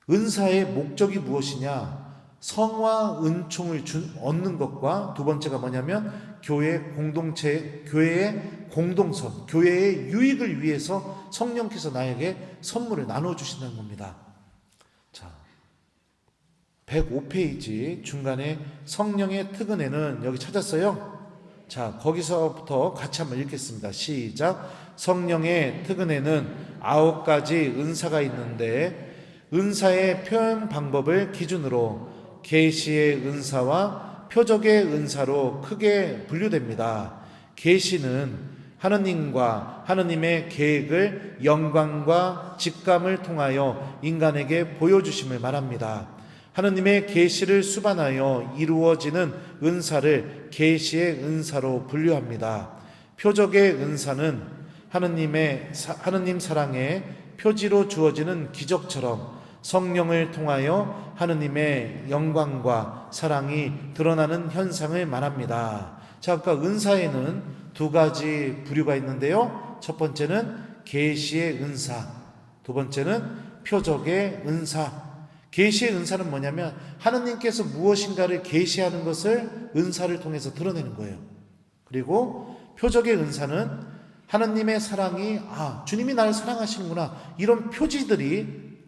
은사의 목적이 무엇이냐? 성화 은총을 얻는 것과 두 번째가 뭐냐면 교회의 공동체, 교회의 공동선, 교회의 유익을 위해서 성령께서 나에게 선물을 나눠주신다는 겁니다. 자, 105페이지 중간에 성령의 특은에는 여기 찾았어요? 자, 거기서부터 같이 한번 읽겠습니다. 시작. 성령의 특은에는 9가지 은사가 있는데 은사의 표현 방법을 기준으로 계시의 은사와 표적의 은사로 크게 분류됩니다. 계시는 하느님과 하느님의 계획을 영광과 직감을 통하여 인간에게 보여주심을 말합니다. 하느님의 계시를 수반하여 이루어지는 은사를 계시의 은사로 분류합니다. 표적의 은사는 하느님 사랑의 표지로 주어지는 기적처럼 성령을 통하여 하느님의 영광과 사랑이 드러나는 현상을 말합니다. 자, 아까 은사에는 두 가지 부류가 있는데요. 첫 번째는 계시의 은사, 두 번째는 표적의 은사. 계시의 은사는 뭐냐면 하느님께서 무엇인가를 계시하는 것을 은사를 통해서 드러내는 거예요. 그리고 표적의 은사는 하느님의 사랑이 주님이 나를 사랑하시는구나, 이런 표지들이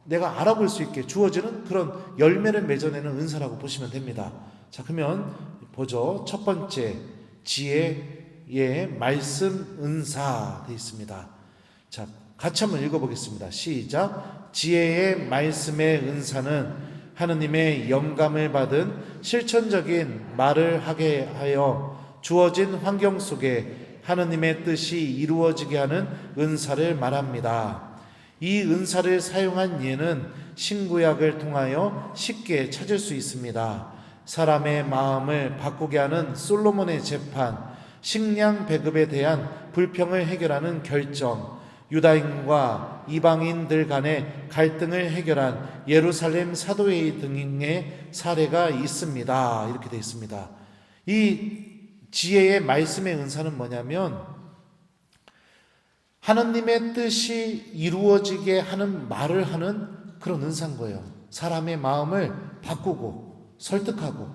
내가 알아볼 수 있게 주어지는 그런 열매를 맺어내는 은사라고 보시면 됩니다. 자, 그러면 보죠. 첫 번째, 지혜의 말씀 은사 되어 있습니다. 자, 같이 한번 읽어보겠습니다. 시작. 지혜의 말씀의 은사는 하느님의 영감을 받은 실천적인 말을 하게 하여 주어진 환경 속에 하느님의 뜻이 이루어지게 하는 은사를 말합니다. 이 은사를 사용한 예는 신구약을 통하여 쉽게 찾을 수 있습니다. 사람의 마음을 바꾸게 하는 솔로몬의 재판, 식량 배급에 대한 불평을 해결하는 결정, 유다인과 이방인들 간의 갈등을 해결한 예루살렘 사도회의 등의 사례가 있습니다. 이렇게 되어 있습니다. 이 지혜의 말씀의 은사는 뭐냐면 하나님의 뜻이 이루어지게 하는 말을 하는 그런 은사인 거예요. 사람의 마음을 바꾸고 설득하고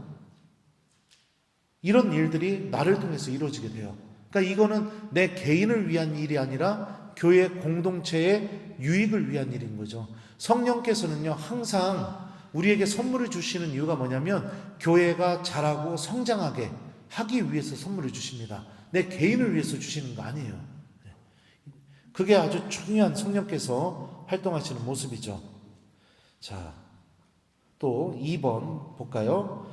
이런 일들이 나를 통해서 이루어지게 돼요. 그러니까 이거는 내 개인을 위한 일이 아니라 교회 공동체의 유익을 위한 일인 거죠. 성령께서는요, 항상 우리에게 선물을 주시는 이유가 뭐냐면 교회가 자라고 성장하게 하기 위해서 선물을 주십니다. 내 개인을 위해서 주시는 거 아니에요. 그게 아주 중요한 성령께서 활동하시는 모습이죠. 자, 또 2번 볼까요?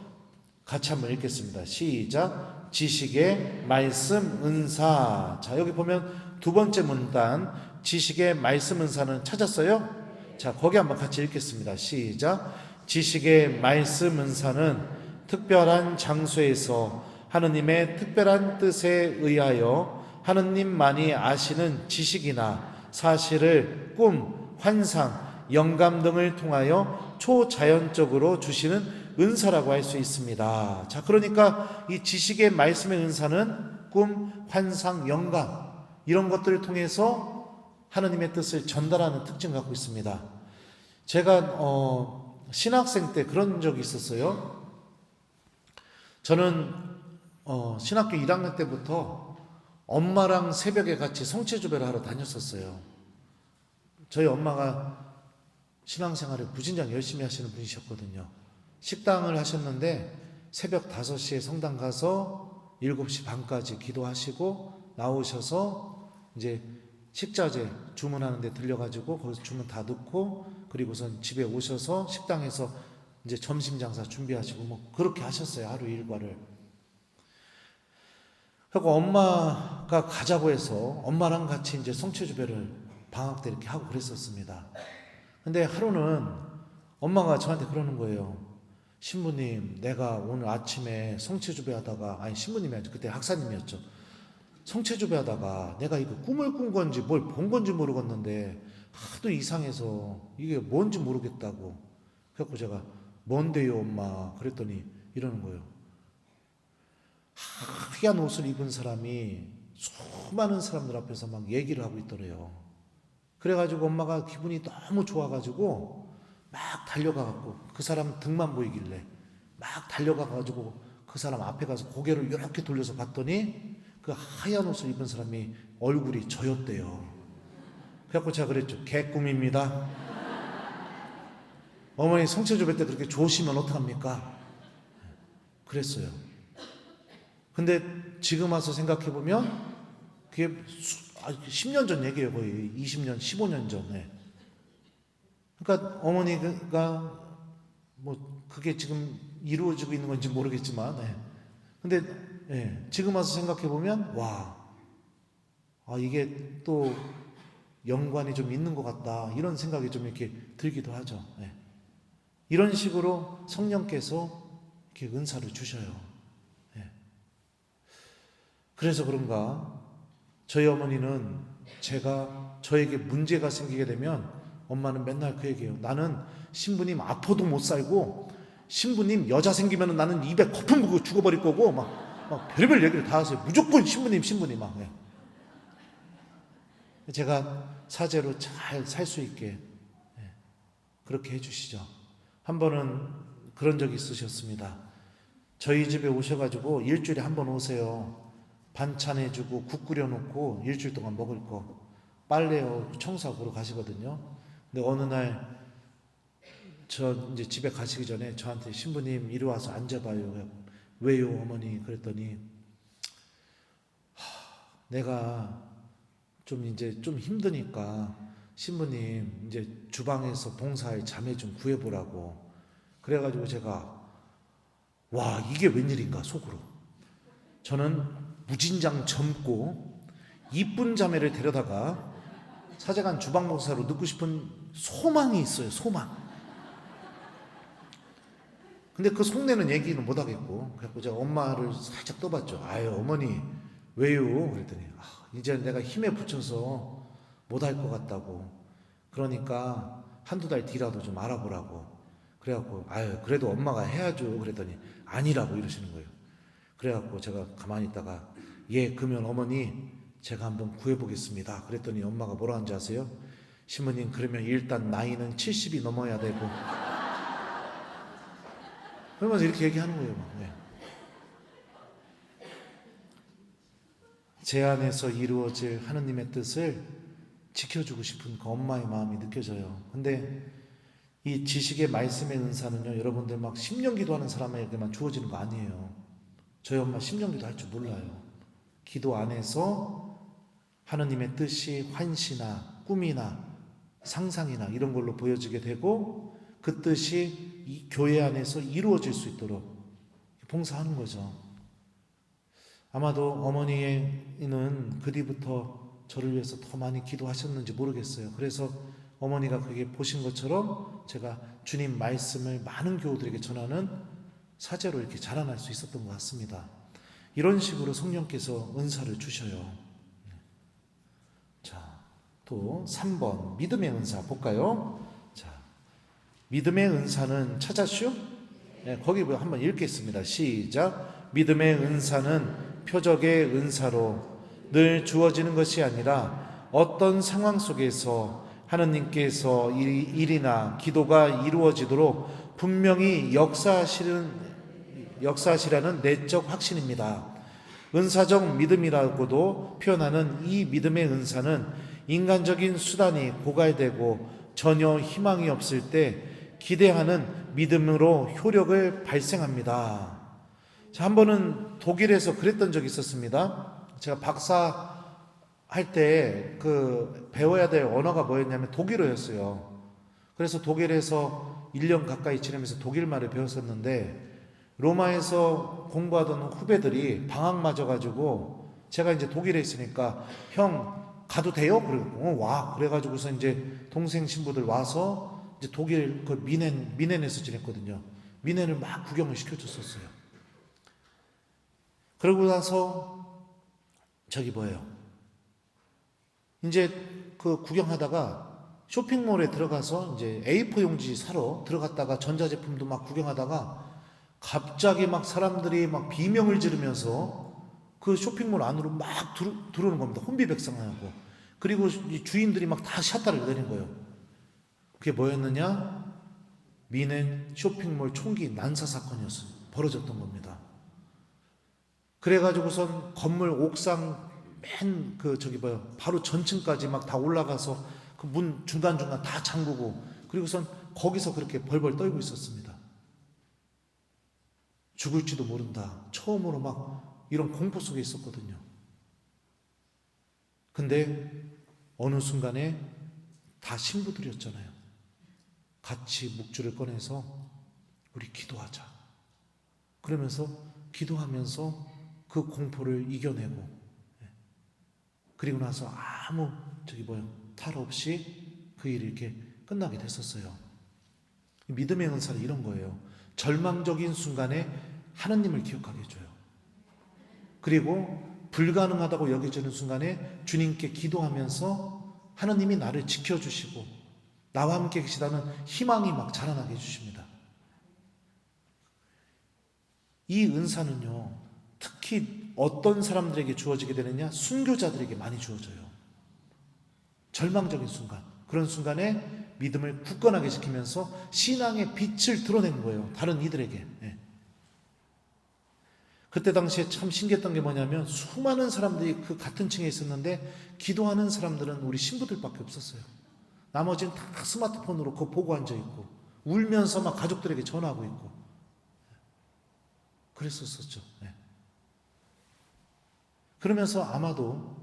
같이 한번 읽겠습니다. 시작. 지식의 말씀 은사. 자, 여기 보면 두 번째 문단 지식의 말씀 은사는 찾았어요? 자, 거기 한번 같이 읽겠습니다. 시작. 지식의 말씀 은사는 특별한 장소에서 하느님의 특별한 뜻에 의하여 하느님만이 아시는 지식이나 사실을 꿈, 환상, 영감 등을 통하여 초자연적으로 주시는 은사라고 할 수 있습니다. 자, 그러니까 이 지식의 말씀의 은사는 꿈, 환상, 영감 이런 것들을 통해서 하느님의 뜻을 전달하는 특징을 갖고 있습니다. 제가 신학생 때 그런 적이 있었어요. 저는 신학교 1학년 때부터 엄마랑 새벽에 같이 성체조배를 하러 다녔었어요. 저희 엄마가 신앙생활을 무진장 열심히 하시는 분이셨거든요. 식당을 하셨는데 새벽 5시에 성당 가서 7시 반까지 기도하시고 나오셔서 이제 식자재 주문하는 데 들려가지고 거기서 주문 다 넣고 그리고선 집에 오셔서 식당에서 이제 점심 장사 준비하시고 뭐 그렇게 하셨어요. 하루 일과를. 그리고 엄마가 가자고 해서 엄마랑 같이 이제 성체주배를 방학 때 이렇게 하고 그랬었습니다. 근데 하루는 엄마가 저한테 그러는 거예요. 신부님, 내가 오늘 아침에 성체주배 하다가, 아니 신부님이 아니죠, 그때 학사님이었죠. 성체주배 하다가 내가 이거 꿈을 꾼 건지 뭘 본 건지 모르겠는데 하도 이상해서 이게 뭔지 모르겠다고. 그래갖고 제가 뭔데요 엄마 그랬더니 이러는 거예요. 하얀 옷을 입은 사람이 수많은 사람들 앞에서 막 얘기를 하고 있더래요. 그래가지고 엄마가 기분이 너무 좋아가지고 막 달려가갖고 그 사람 등만 보이길래 막 달려가가지고 그 사람 앞에 가서 고개를 이렇게 돌려서 봤더니 그 하얀 옷을 입은 사람이 얼굴이 저였대요. 그래갖고 제가 그랬죠. 개꿈입니다. 어머니 성체조배 때 그렇게 좋으시면 어떡합니까? 그랬어요. 근데 지금 와서 생각해보면 그게 10년 전 얘기예요. 거의 20년, 15년 전에. 그러니까 어머니가 뭐 그게 지금 이루어지고 있는 건지 모르겠지만 근데 지금 와서 생각해보면 이게 또 연관이 좀 있는 것 같다 이런 생각이 좀 이렇게 들기도 하죠. 이런 식으로 성령께서 이렇게 은사를 주셔요. 예. 그래서 그런가 저희 어머니는 제가 저에게 문제가 생기게 되면 엄마는 맨날 그 얘기해요. 나는 신부님 아파도 못 살고 신부님 여자 생기면 나는 입에 거품 부고 죽어버릴 거고 막 별의별 얘기를 다 하세요. 무조건 신부님 막. 예. 제가 사제로 잘 살 수 있게 그렇게 해주시죠. 한 번은 그런 적이 있으셨습니다. 저희 집에 오셔가지고 일주일에 한 번 오세요. 반찬 해주고 국 끓여놓고 일주일 동안 먹을 거 빨래하고 청소하고 가시거든요. 근데 어느 날 저 이제 집에 가시기 전에 저한테 신부님 이리 와서 앉아봐요. 왜요 어머니? 그랬더니 내가 좀 이제 좀 힘드니까 신부님 이제 주방에서 봉사할 자매 좀 구해보라고. 그래가지고 제가 와 이게 웬일인가 속으로 저는 무진장 젊고 이쁜 자매를 데려다가 사제관 주방 봉사로 넣고 싶은 소망이 있어요. 소망. 근데 그 속내는 얘기는 못 하겠고 그래서 제가 엄마를 살짝 떠봤죠. 아유 어머니 왜요? 그랬더니 이제 내가 힘에 붙여서 못 할 것 같다고. 그러니까 한두 달 뒤라도 좀 알아보라고. 그래갖고 아유 그래도 엄마가 해야죠. 그랬더니 아니라고 이러시는 거예요. 그래갖고 제가 가만히 있다가 예 그러면 어머니 제가 한번 구해보겠습니다. 그랬더니 엄마가 뭐라 하는지 아세요? 신부님 그러면 일단 나이는 70이 넘어야 되고 그러면서 이렇게 얘기하는 거예요. 네. 제 안에서 이루어질 하느님의 뜻을 지켜주고 싶은 그 엄마의 마음이 느껴져요. 근데 이 지식의 말씀의 은사는요, 여러분들 막 10년 기도하는 사람에게만 주어지는 거 아니에요. 저희 엄마 10년 기도할 줄 몰라요. 기도 안에서 하느님의 뜻이 환시나 꿈이나 상상이나 이런 걸로 보여지게 되고 그 뜻이 이 교회 안에서 이루어질 수 있도록 봉사하는 거죠. 아마도 어머니는 그 뒤부터 저를 위해서 더 많이 기도하셨는지 모르겠어요. 그래서 어머니가 그게 보신 것처럼 제가 주님 말씀을 많은 교우들에게 전하는 사제로 이렇게 자라날 수 있었던 것 같습니다. 이런 식으로 성령께서 은사를 주셔요. 자, 또 3번 믿음의 은사 볼까요? 자, 믿음의 은사는 찾았슈? 네, 거기 한번 읽겠습니다. 시작. 믿음의 은사는 표적의 은사로 늘 주어지는 것이 아니라 어떤 상황 속에서 하느님께서 일이나 기도가 이루어지도록 분명히 역사하시라는 내적 확신입니다. 은사적 믿음이라고도 표현하는 이 믿음의 은사는 인간적인 수단이 고갈되고 전혀 희망이 없을 때 기대하는 믿음으로 효력을 발생합니다. 한 번은 독일에서 그랬던 적이 있었습니다. 제가 박사 할 때 그 배워야 될 언어가 뭐였냐면 독일어였어요. 그래서 독일에서 1년 가까이 지내면서 독일말을 배웠었는데 로마에서 공부하던 후배들이 방학 맞아가지고 제가 이제 독일에 있으니까 형 가도 돼요? 그리고 와. 그래가지고서 이제 동생 신부들 와서 이제 독일 그 미넨에서 지냈거든요. 미넨을 막 구경을 시켜줬었어요. 그러고 나서 저기 뭐예요? 이제 그 구경하다가 쇼핑몰에 들어가서 이제 A4 용지 사러 들어갔다가 전자제품도 막 구경하다가 갑자기 막 사람들이 막 비명을 지르면서 그 쇼핑몰 안으로 막 들어오는 겁니다. 혼비백산하고. 그리고 주인들이 막 다 샷다를 내린 거예요. 그게 뭐였느냐? 미넨 쇼핑몰 총기 난사 사건이었어요. 벌어졌던 겁니다. 그래가지고선 건물 옥상 맨 바로 전층까지 막 다 올라가서 그 문 중간중간 다 잠그고 그리고선 거기서 그렇게 벌벌 떨고 있었습니다. 죽을지도 모른다. 처음으로 막 이런 공포 속에 있었거든요. 근데 어느 순간에 다 신부들이었잖아요. 같이 묵주를 꺼내서 우리 기도하자. 그러면서 기도하면서 그 공포를 이겨내고 그리고 나서 아무 탈 없이 그 일이 이렇게 끝나게 됐었어요. 믿음의 은사는 이런 거예요. 절망적인 순간에 하나님을 기억하게 해줘요. 그리고 불가능하다고 여겨지는 순간에 주님께 기도하면서 하나님이 나를 지켜주시고 나와 함께 계시다는 희망이 막 자라나게 해주십니다. 이 은사는요, 특히 어떤 사람들에게 주어지게 되느냐? 순교자들에게 많이 주어져요. 절망적인 순간, 그런 순간에 믿음을 굳건하게 지키면서 신앙의 빛을 드러낸 거예요, 다른 이들에게. 그때 당시에 참 신기했던 게 뭐냐면 수많은 사람들이 그 같은 층에 있었는데 기도하는 사람들은 우리 신부들밖에 없었어요. 나머지는 다 스마트폰으로 그거 보고 앉아있고 울면서 막 가족들에게 전화하고 있고 그랬었죠. 그러면서 아마도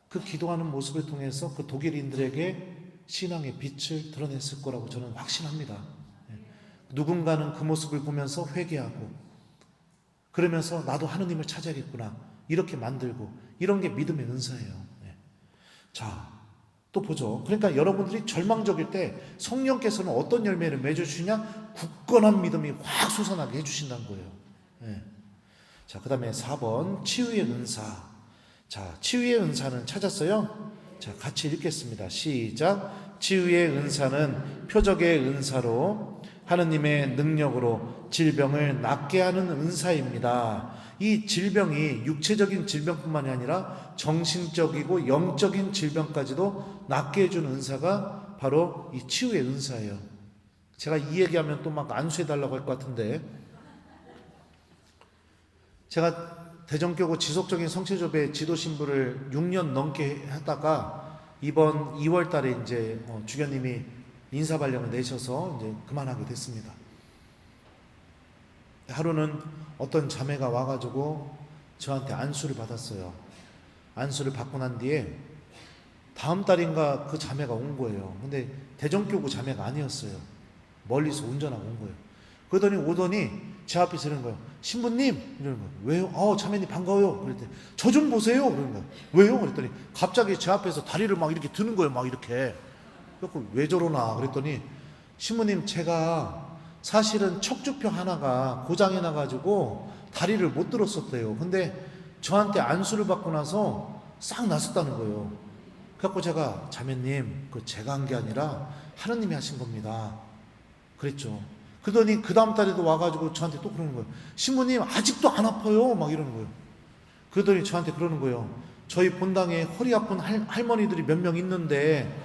그 기도하는 모습을 통해서 그 독일인들에게 신앙의 빛을 드러냈을 거라고 저는 확신합니다. 누군가는 그 모습을 보면서 회개하고 그러면서 나도 하느님을 찾아야겠구나 이렇게 만들고, 이런 게 믿음의 은사예요. 자, 또 보죠. 그러니까 여러분들이 절망적일 때 성령께서는 어떤 열매를 맺어주시냐? 굳건한 믿음이 확 솟아나게 해주신다는 거예요. 자, 그 다음에 4번 치유의 은사. 자, 치유의 은사는 찾았어요? 자, 같이 읽겠습니다. 시작. 치유의 은사는 표적의 은사로 하느님의 능력으로 질병을 낫게 하는 은사입니다. 이 질병이 육체적인 질병뿐만이 아니라 정신적이고 영적인 질병까지도 낫게 해주는 은사가 바로 이 치유의 은사예요. 제가 이 얘기하면 또 막 안수해달라고 할 것 같은데, 제가 대전교구 지속적인 성체조배 지도신부를 6년 넘게 하다가 이번 2월 달에 이제 주교님이 인사발령을 내셔서 이제 그만하게 됐습니다. 하루는 어떤 자매가 와가지고 저한테 안수를 받았어요. 안수를 받고 난 뒤에 다음 달인가 그 자매가 온 거예요. 근데 대전교구 자매가 아니었어요. 멀리서 운전하고 온 거예요. 그러더니 오더니 제 앞에서 이러는 거예요. 신부님! 이러는 거예요. 왜요? 자매님 반가워요. 그랬더니 저 좀 보세요. 그러는 거예요. 왜요? 그랬더니 갑자기 제 앞에서 다리를 막 이렇게 드는 거예요. 막 이렇게. 그래서 왜 저러나 그랬더니, 신부님 제가 사실은 척추표 하나가 고장이 나가지고 다리를 못 들었었대요. 근데 저한테 안수를 받고 나서 싹 났었다는 거예요. 그래서 제가 자매님 그 제가 한 게 아니라 하느님이 하신 겁니다 그랬죠. 그러더니 그 다음 달에도 와가지고 저한테 또 그러는 거예요. 신부님 아직도 안 아파요 막 이러는 거예요. 그러더니 저한테 그러는 거예요. 저희 본당에 허리 아픈 할머니들이 몇 명 있는데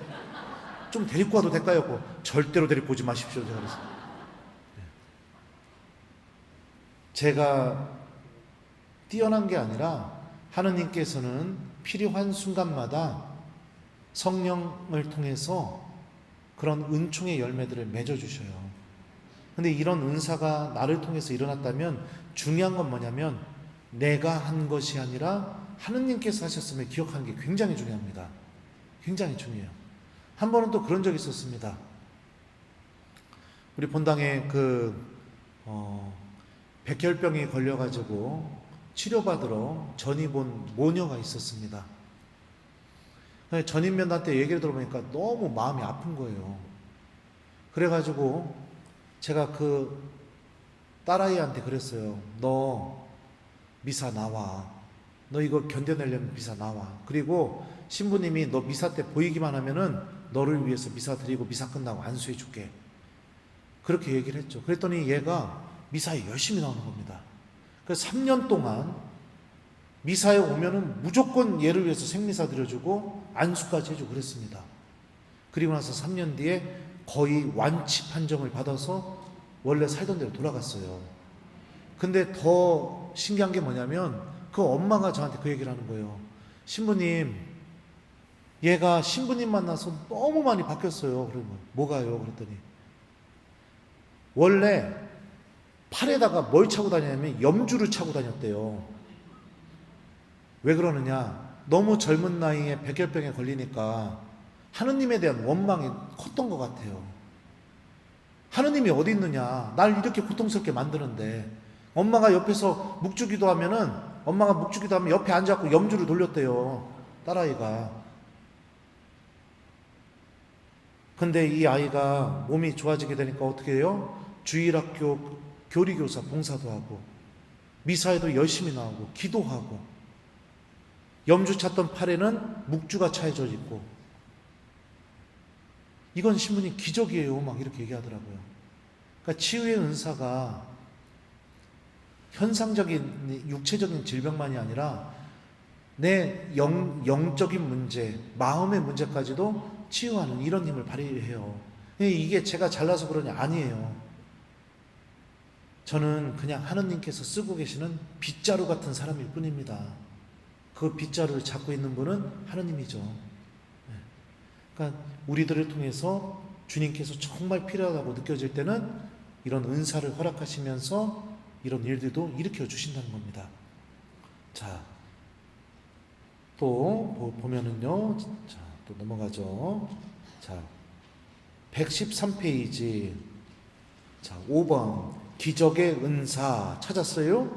좀 데리고 와도 될까요? 절대로 데리고 오지 마십시오. 제가 그랬어요. 제가 뛰어난 게 아니라 하느님께서는 필요한 순간마다 성령을 통해서 그런 은총의 열매들을 맺어주셔요. 근데 이런 은사가 나를 통해서 일어났다면 중요한 건 뭐냐면 내가 한 것이 아니라 하느님께서 하셨음을 기억하는 게 굉장히 중요합니다. 굉장히 중요해요. 한 번은 또 그런 적이 있었습니다. 우리 본당에 백혈병에 걸려가지고 치료받으러 전입 온 모녀가 있었습니다. 전입면한테 얘기를 들어보니까 너무 마음이 아픈 거예요. 그래가지고 제가 그 딸아이한테 그랬어요. 너 미사 나와. 너 이거 견뎌내려면 미사 나와. 그리고 신부님이 너 미사 때 보이기만 하면은 너를 위해서 미사 드리고 미사 끝나고 안수해 줄게. 그렇게 얘기를 했죠. 그랬더니 얘가 미사에 열심히 나오는 겁니다. 그래서 3년 동안 미사에 오면은 무조건 얘를 위해서 생리사 드려주고 안수까지 해주고 그랬습니다. 그리고 나서 3년 뒤에 거의 완치 판정을 받아서 원래 살던 데로 돌아갔어요. 근데 더 신기한 게 뭐냐면 그 엄마가 저한테 그 얘기를 하는 거예요. 신부님, 얘가 신부님 만나서 너무 많이 바뀌었어요. 그러면 뭐가요? 그랬더니 원래 팔에다가 뭘 차고 다니냐면 염주를 차고 다녔대요. 왜 그러느냐? 너무 젊은 나이에 백혈병에 걸리니까 하느님에 대한 원망이 컸던 것 같아요. 하느님이 어디 있느냐? 날 이렇게 고통스럽게 만드는데. 엄마가 옆에서 묵주기도 하면은 엄마가 묵주기도 하면 옆에 앉아갖고 염주를 돌렸대요. 딸아이가. 근데 이 아이가 몸이 좋아지게 되니까 어떻게 해요? 주일학교 교리교사 봉사도 하고 미사에도 열심히 나오고 기도하고 염주 찼던 팔에는 묵주가 차여져 있고 이건 신부님 기적이에요. 막 이렇게 얘기하더라고요. 그러니까 치유의 은사가 현상적인 육체적인 질병만이 아니라 내 영적인 문제, 마음의 문제까지도 치유하는 이런 힘을 발휘해요. 이게 제가 잘나서 그러냐? 아니에요. 저는 그냥 하느님께서 쓰고 계시는 빗자루 같은 사람일 뿐입니다. 그 빗자루를 잡고 있는 분은 하느님이죠. 그러니까 우리들을 통해서 주님께서 정말 필요하다고 느껴질 때는 이런 은사를 허락하시면서 이런 일들도 일으켜 주신다는 겁니다. 자, 또 보면은요. 자, 또 넘어가죠. 자, 113페이지. 자, 5번 기적의 은사 찾았어요?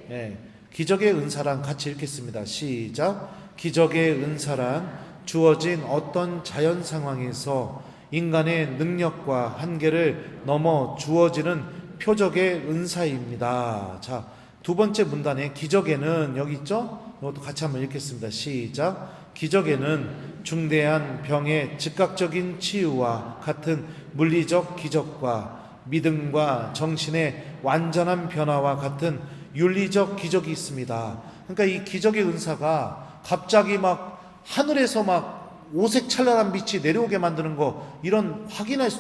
네. 기적의 은사란 같이 읽겠습니다. 시작. 기적의 은사란 주어진 어떤 자연 상황에서 인간의 능력과 한계를 넘어 주어지는 표적의 은사입니다. 자, 두 번째 문단에 기적에는 여기 있죠? 이것도 같이 한번 읽겠습니다. 시작. 기적에는 중대한 병의 즉각적인 치유와 같은 물리적 기적과 믿음과 정신의 완전한 변화와 같은 윤리적 기적이 있습니다. 그러니까 이 기적의 은사가 갑자기 막 하늘에서 막 오색 찬란한 빛이 내려오게 만드는 거, 이런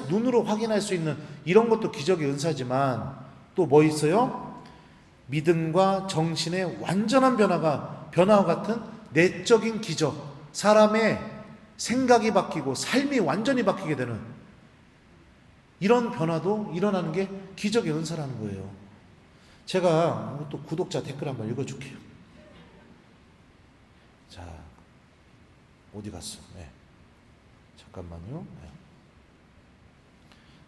눈으로 확인할 수 있는 이런 것도 기적의 은사지만 또 뭐 있어요? 믿음과 정신의 완전한 변화와 같은 내적인 기적, 사람의 생각이 바뀌고 삶이 완전히 바뀌게 되는 이런 변화도 일어나는 게 기적의 은사라는 거예요. 제가 또 구독자 댓글 한번 읽어줄게요. 자, 어디 갔어? 네. 잠깐만요. 네.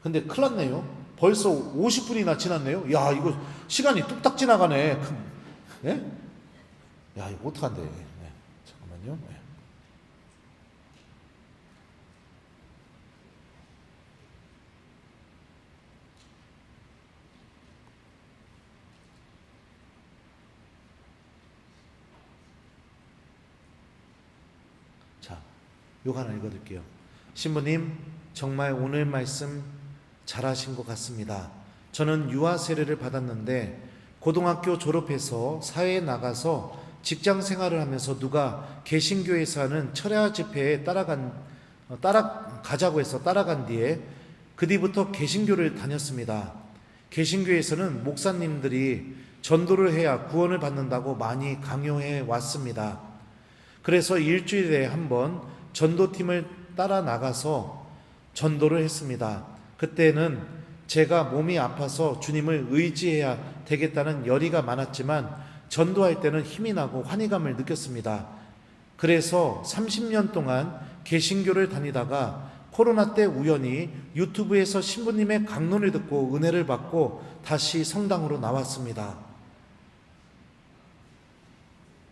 근데 큰일 났네요. 벌써 50분이나 지났네요. 야, 이거 시간이 뚝딱 지나가네. 네? 야, 이거 어떡한데. 네. 잠깐만요. 네. 자, 요거 하나 읽어드릴게요. 신부님, 정말 오늘 말씀 잘하신 것 같습니다. 저는 유아 세례를 받았는데 고등학교 졸업해서 사회에 나가서 직장 생활을 하면서 누가 개신교에서 하는 철야 집회에 따라가자고 해서 따라간 뒤에 그 뒤부터 개신교를 다녔습니다. 개신교에서는 목사님들이 전도를 해야 구원을 받는다고 많이 강요해 왔습니다. 그래서 일주일에 한 번 전도팀을 따라 나가서 전도를 했습니다. 그때는 제가 몸이 아파서 주님을 의지해야 되겠다는 열의가 많았지만 전도할 때는 힘이 나고 환희감을 느꼈습니다. 그래서 30년 동안 개신교를 다니다가 코로나 때 우연히 유튜브에서 신부님의 강론을 듣고 은혜를 받고 다시 성당으로 나왔습니다.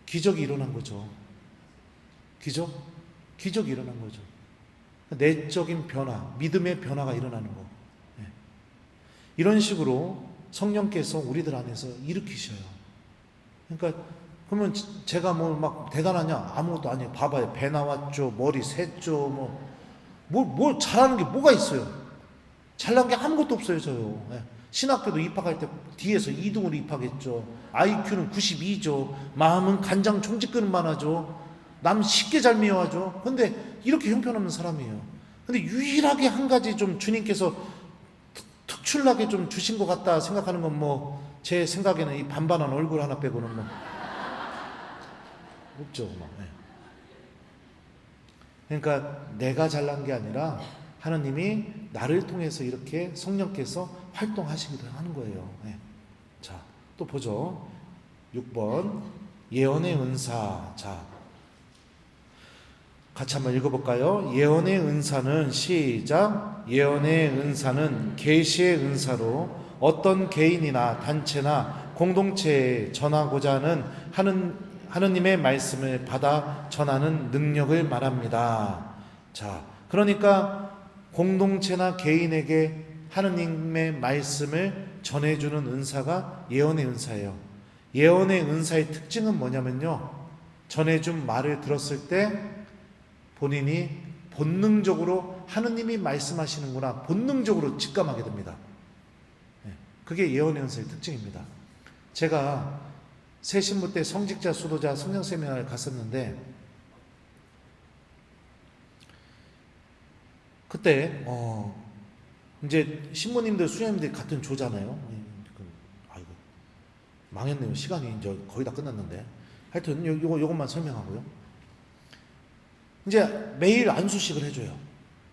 기적이 일어난 거죠. 기적이 일어난 거죠. 내적인 변화, 믿음의 변화가 일어나는 거. 네. 이런 식으로 성령께서 우리들 안에서 일으키셔요. 그러니까 그러면 제가 뭐 막 대단하냐? 아무것도 아니에요. 봐봐요. 배 나왔죠, 머리 샜죠, 뭘 잘하는 게 뭐가 있어요? 잘난 게 아무것도 없어요, 저요. 네. 신학교도 입학할 때 뒤에서 2등으로 입학했죠. IQ는 92죠. 마음은 간장 총짓근만 하죠. 남 쉽게 잘 미워하죠. 근데 이렇게 형편없는 사람이에요. 근데 유일하게 한 가지 좀 주님께서 특출나게 좀 주신 것 같다 생각하는 건 뭐 제 생각에는 이 반반한 얼굴 하나 빼고는 뭐 없죠. 네. 그러니까 내가 잘난 게 아니라 하나님이 나를 통해서 이렇게 성령께서 활동하시기도 하는 거예요. 네. 자, 또 보죠. 6번 예언의 은사. 자, 같이 한번 읽어볼까요? 예언의 은사는 시작. 예언의 은사는 계시의 은사로 어떤 개인이나 단체나 공동체에 전하고자 하는 하느님의 말씀을 받아 전하는 능력을 말합니다. 자, 그러니까 공동체나 개인에게 하느님의 말씀을 전해주는 은사가 예언의 은사예요. 예언의 은사의 특징은 뭐냐면요, 전해준 말을 들었을 때 본인이 본능적으로 하느님이 말씀하시는구나 본능적으로 직감하게 됩니다. 그게 예언의 은사의 특징입니다. 제가 새신부 때 성직자 수도자 성령 세미나를 갔었는데, 그때 이제 신부님들 수녀님들이 같은 조잖아요. 아이고 망했네요. 시간이 이제 거의 다 끝났는데, 하여튼 요것만 설명하고요. 이제 매일 안수식을 해줘요.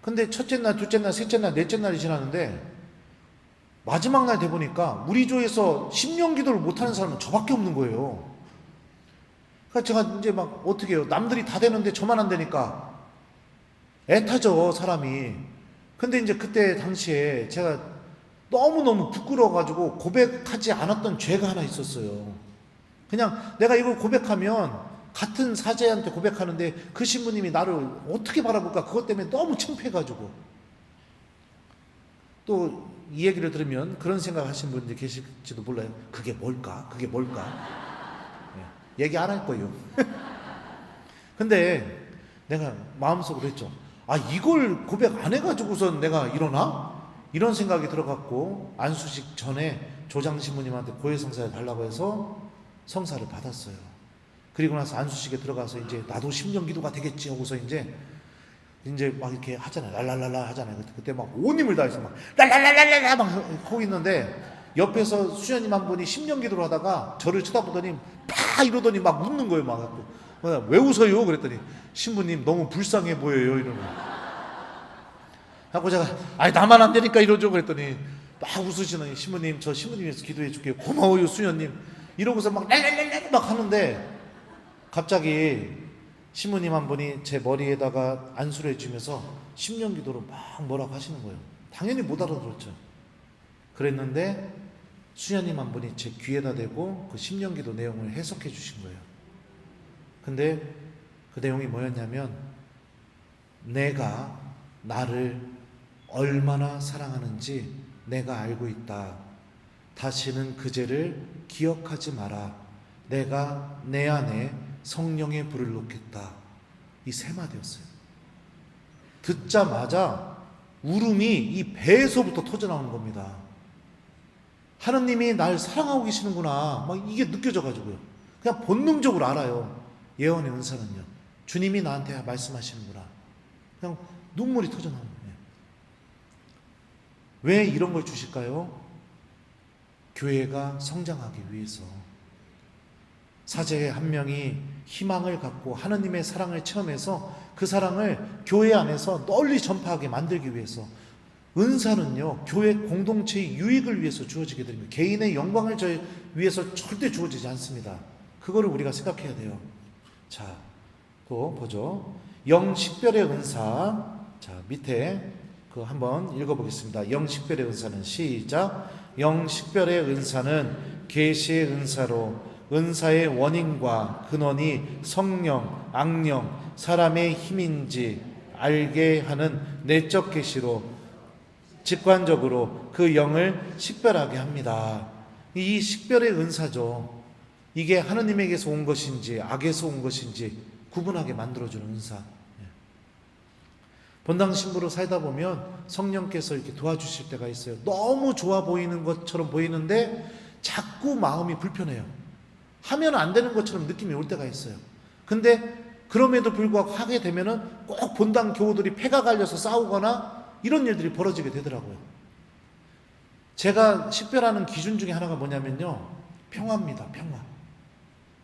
근데 첫째 날, 둘째 날, 셋째 날, 넷째 날이 지나는데 마지막 날 돼 보니까 우리 조에서 심령 기도를 못하는 사람은 저밖에 없는 거예요. 그러니까 제가 이제 막 어떻게 해요? 남들이 다 되는데 저만 안 되니까 애타죠, 사람이. 근데 이제 그때 당시에 제가 너무너무 부끄러워가지고 고백하지 않았던 죄가 하나 있었어요. 그냥 내가 이걸 고백하면 같은 사제한테 고백하는데 그 신부님이 나를 어떻게 바라볼까, 그것 때문에 너무 창피해가지고. 또 이 얘기를 들으면 그런 생각하시는 분들이 계실지도 몰라요. 그게 뭘까? 그게 뭘까? 얘기 안 할 거예요. 근데 내가 마음속으로 했죠. 아, 이걸 고백 안 해가지고선 내가 일어나? 이런 생각이 들어갔고, 안수식 전에 조장 신부님한테 고해성사를 달라고 해서 성사를 받았어요. 그리고 나서 안수식에 들어가서 이제 나도 심령기도가 되겠지 하고서 이제 막 이렇게 하잖아요. 랄랄랄라 하잖아요. 그때 막 온 힘을 다해서 막 랄랄랄랄라 막 하고 있는데, 옆에서 수녀님 한 분이 심령기도를 하다가 저를 쳐다보더니 파 이러더니 막 웃는 거예요. 막 왜 웃어요? 그랬더니 신부님 너무 불쌍해 보여요 이러는 거예요. 하고 제가 아니 나만 안 되니까 이러죠 그랬더니 막 웃으시는, 신부님 저 신부님에서 기도해 줄게요. 고마워요 수녀님. 이러고서 막 랄랄랄랄 막 하는데, 갑자기 신부님 한 분이 제 머리에다가 안수를 해주면서 심령기도로 막 뭐라고 하시는 거예요. 당연히 못 알아들었죠. 그랬는데 수녀님 한 분이 제 귀에다 대고 그 심령기도 내용을 해석해 주신 거예요. 근데 그 내용이 뭐였냐면, 내가 나를 얼마나 사랑하는지 내가 알고 있다. 다시는 그 죄를 기억하지 마라. 내가 내 안에 성령의 불을 놓겠다. 이 세 마디였어요. 듣자마자 울음이 이 배에서부터 터져나오는 겁니다. 하느님이 날 사랑하고 계시는구나, 막 이게 느껴져가지고요. 그냥 본능적으로 알아요. 예언의 은사는요, 주님이 나한테 말씀하시는구나. 그냥 눈물이 터져나오는 거예요. 왜 이런 걸 주실까요? 교회가 성장하기 위해서. 사제 한 명이 희망을 갖고 하느님의 사랑을 체험해서 그 사랑을 교회 안에서 널리 전파하게 만들기 위해서. 은사는요, 교회 공동체의 유익을 위해서 주어지게 됩니다. 개인의 영광을 위해서 절대 주어지지 않습니다. 그거를 우리가 생각해야 돼요. 자, 또 보죠. 영식별의 은사. 자, 밑에 그 한번 읽어보겠습니다. 영식별의 은사는, 시작. 영식별의 은사는 계시의 은사로 은사의 원인과 근원이 성령, 악령, 사람의 힘인지 알게 하는 내적 계시로 직관적으로 그 영을 식별하게 합니다. 이 식별의 은사죠. 이게 하느님에게서 온 것인지 악에서 온 것인지 구분하게 만들어주는 은사. 본당 신부로 살다 보면 성령께서 이렇게 도와주실 때가 있어요. 너무 좋아 보이는 것처럼 보이는데 자꾸 마음이 불편해요. 하면 안 되는 것처럼 느낌이 올 때가 있어요. 근데 그럼에도 불구하고 하게 되면은 꼭 본당 교우들이 패가 갈려서 싸우거나 이런 일들이 벌어지게 되더라고요. 제가 식별하는 기준 중에 하나가 뭐냐면요, 평화입니다. 평화.